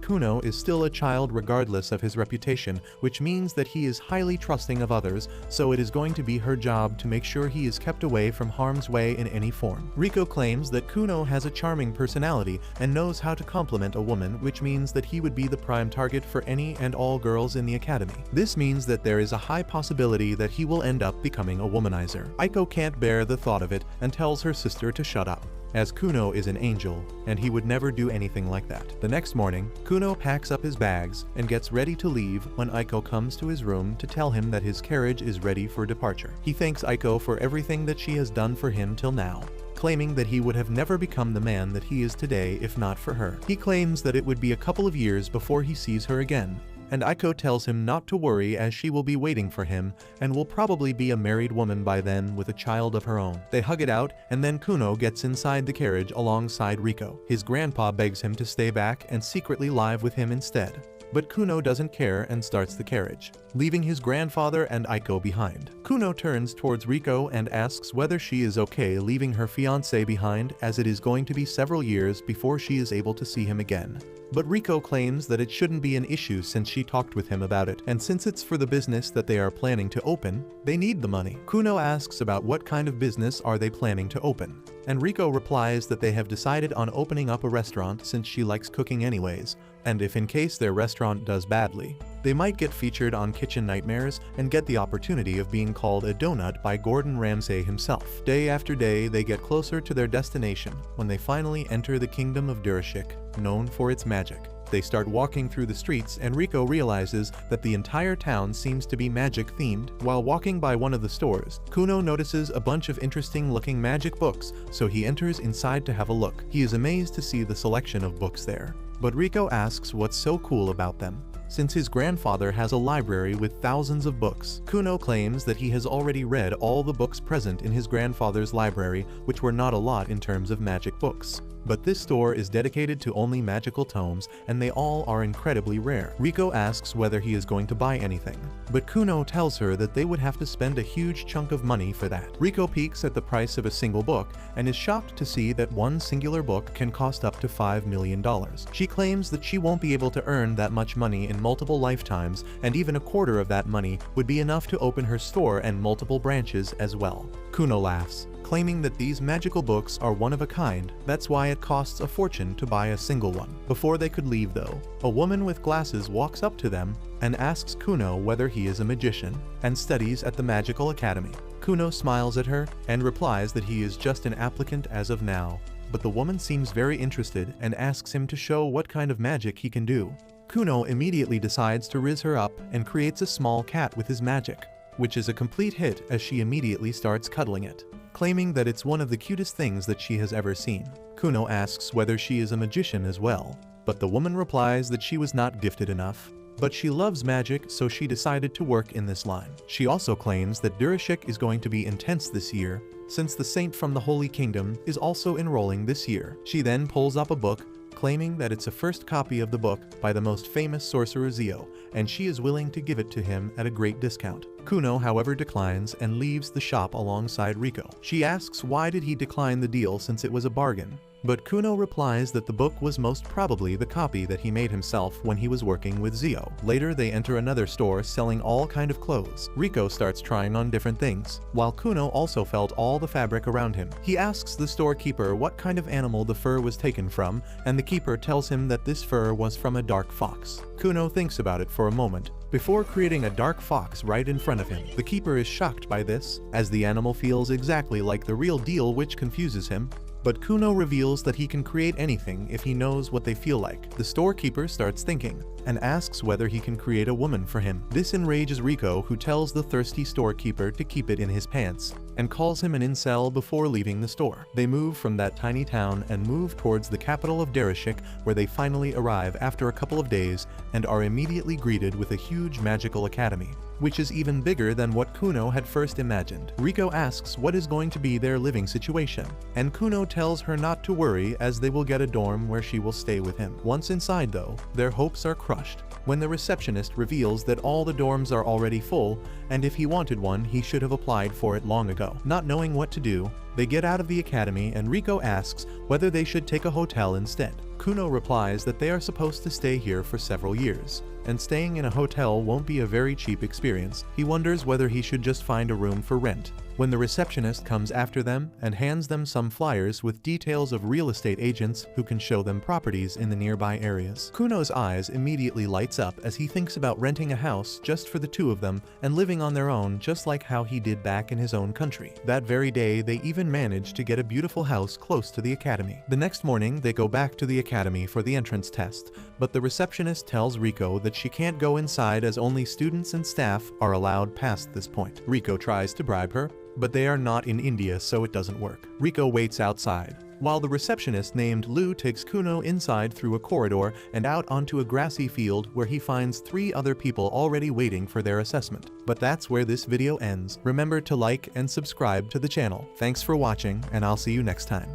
Kuno is still a child regardless of his reputation, which means that he is highly trusting of others, so it is going to be her job to make sure he is kept away from harm's way in any form. Riko claims that Kuno has a charming personality and knows how to compliment a woman, which means that he would be the prime target for any and all girls in the academy. This means that there is a high possibility that he will end up becoming a womanizer. Aiko can't bear the thought of it and tells her sister to shut up, as Kuno is an angel, and he would never do anything like that. The next morning, Kuno packs up his bags and gets ready to leave when Aiko comes to his room to tell him that his carriage is ready for departure. He thanks Aiko for everything that she has done for him till now, claiming that he would have never become the man that he is today if not for her. He claims that it would be a couple of years before he sees her again, and Aiko tells him not to worry as she will be waiting for him and will probably be a married woman by then with a child of her own. They hug it out, and then Kuno gets inside the carriage alongside Riko. His grandpa begs him to stay back and secretly live with him instead, but Kuno doesn't care and starts the carriage, leaving his grandfather and Aiko behind. Kuno turns towards Riko and asks whether she is okay leaving her fiancé behind, as it is going to be several years before she is able to see him again. But Riko claims that it shouldn't be an issue since she talked with him about it, and since it's for the business that they are planning to open, they need the money. Kuno asks about what kind of business are they planning to open, and Riko replies that they have decided on opening up a restaurant since she likes cooking anyways, and if in case their restaurant does badly, they might get featured on Kitchen Nightmares and get the opportunity of being called a donut by Gordon Ramsay himself. Day after day, they get closer to their destination when they finally enter the kingdom of Durashik, known for its magic. They start walking through the streets and Riko realizes that the entire town seems to be magic themed. While walking by one of the stores, Kuno notices a bunch of interesting looking magic books, so he enters inside to have a look. He is amazed to see the selection of books there, but Riko asks what's so cool about them, since his grandfather has a library with thousands of books. Kuno claims that he has already read all the books present in his grandfather's library, which were not a lot in terms of magic books. But this store is dedicated to only magical tomes, and they all are incredibly rare. Riko asks whether he is going to buy anything, but Kuno tells her that they would have to spend a huge chunk of money for that. Riko peeks at the price of a single book and is shocked to see that one singular book can cost up to $5 million. She claims that she won't be able to earn that much money in multiple lifetimes, and even a quarter of that money would be enough to open her store and multiple branches as well. Kuno laughs, claiming that these magical books are one of a kind. That's why it costs a fortune to buy a single one. Before they could leave though, a woman with glasses walks up to them and asks Kuno whether he is a magician and studies at the magical academy. Kuno smiles at her and replies that he is just an applicant as of now, but the woman seems very interested and asks him to show what kind of magic he can do. Kuno immediately decides to riz her up and creates a small cat with his magic, which is a complete hit as she immediately starts cuddling it, claiming that it's one of the cutest things that she has ever seen. Kuno asks whether she is a magician as well, but the woman replies that she was not gifted enough, but she loves magic, so she decided to work in this line. She also claims that Durashik is going to be intense this year, since the saint from the Holy Kingdom is also enrolling this year. She then pulls up a book, claiming that it's a first copy of the book by the most famous sorcerer Zio, and she is willing to give it to him at a great discount. Kuno, however, declines and leaves the shop alongside Riko. She asks why did he decline the deal since it was a bargain, but Kuno replies that the book was most probably the copy that he made himself when he was working with Zio. Later, they enter another store selling all kind of clothes. Riko starts trying on different things, while Kuno also felt all the fabric around him. He asks the storekeeper what kind of animal the fur was taken from, and the keeper tells him that this fur was from a dark fox. Kuno thinks about it for a moment, before creating a dark fox right in front of him. The keeper is shocked by this, as the animal feels exactly like the real deal, which confuses him. But Kuno reveals that he can create anything if he knows what they feel like. The storekeeper starts thinking, and asks whether he can create a woman for him. This enrages Riko, who tells the thirsty storekeeper to keep it in his pants, and calls him an incel before leaving the store. They move from that tiny town and move towards the capital of Durashik, where they finally arrive after a couple of days and are immediately greeted with a huge magical academy, which is even bigger than what Kuno had first imagined. Riko asks what is going to be their living situation, and Kuno tells her not to worry as they will get a dorm where she will stay with him. Once inside though, their hopes are crushed when the receptionist reveals that all the dorms are already full, and if he wanted one he should have applied for it long ago. Rico. Not knowing what to do, they get out of the academy and Rico asks whether they should take a hotel instead. Kuno replies that they are supposed to stay here for several years, and staying in a hotel won't be a very cheap experience. He wonders whether he should just find a room for rent, when the receptionist comes after them and hands them some flyers with details of real estate agents who can show them properties in the nearby areas. Kuno's eyes immediately lights up as he thinks about renting a house just for the two of them and living on their own, just like how he did back in his own country. That very day, they even managed to get a beautiful house close to the academy. The next morning, they go back to the academy for the entrance test, but the receptionist tells Rico that she can't go inside as only students and staff are allowed past this point. Rico tries to bribe her, but they are not in India, so it doesn't work. Rico waits outside, while the receptionist named Lou takes Kuno inside through a corridor and out onto a grassy field where he finds 3 other people already waiting for their assessment. But that's where this video ends. Remember to like and subscribe to the channel. Thanks for watching, and I'll see you next time.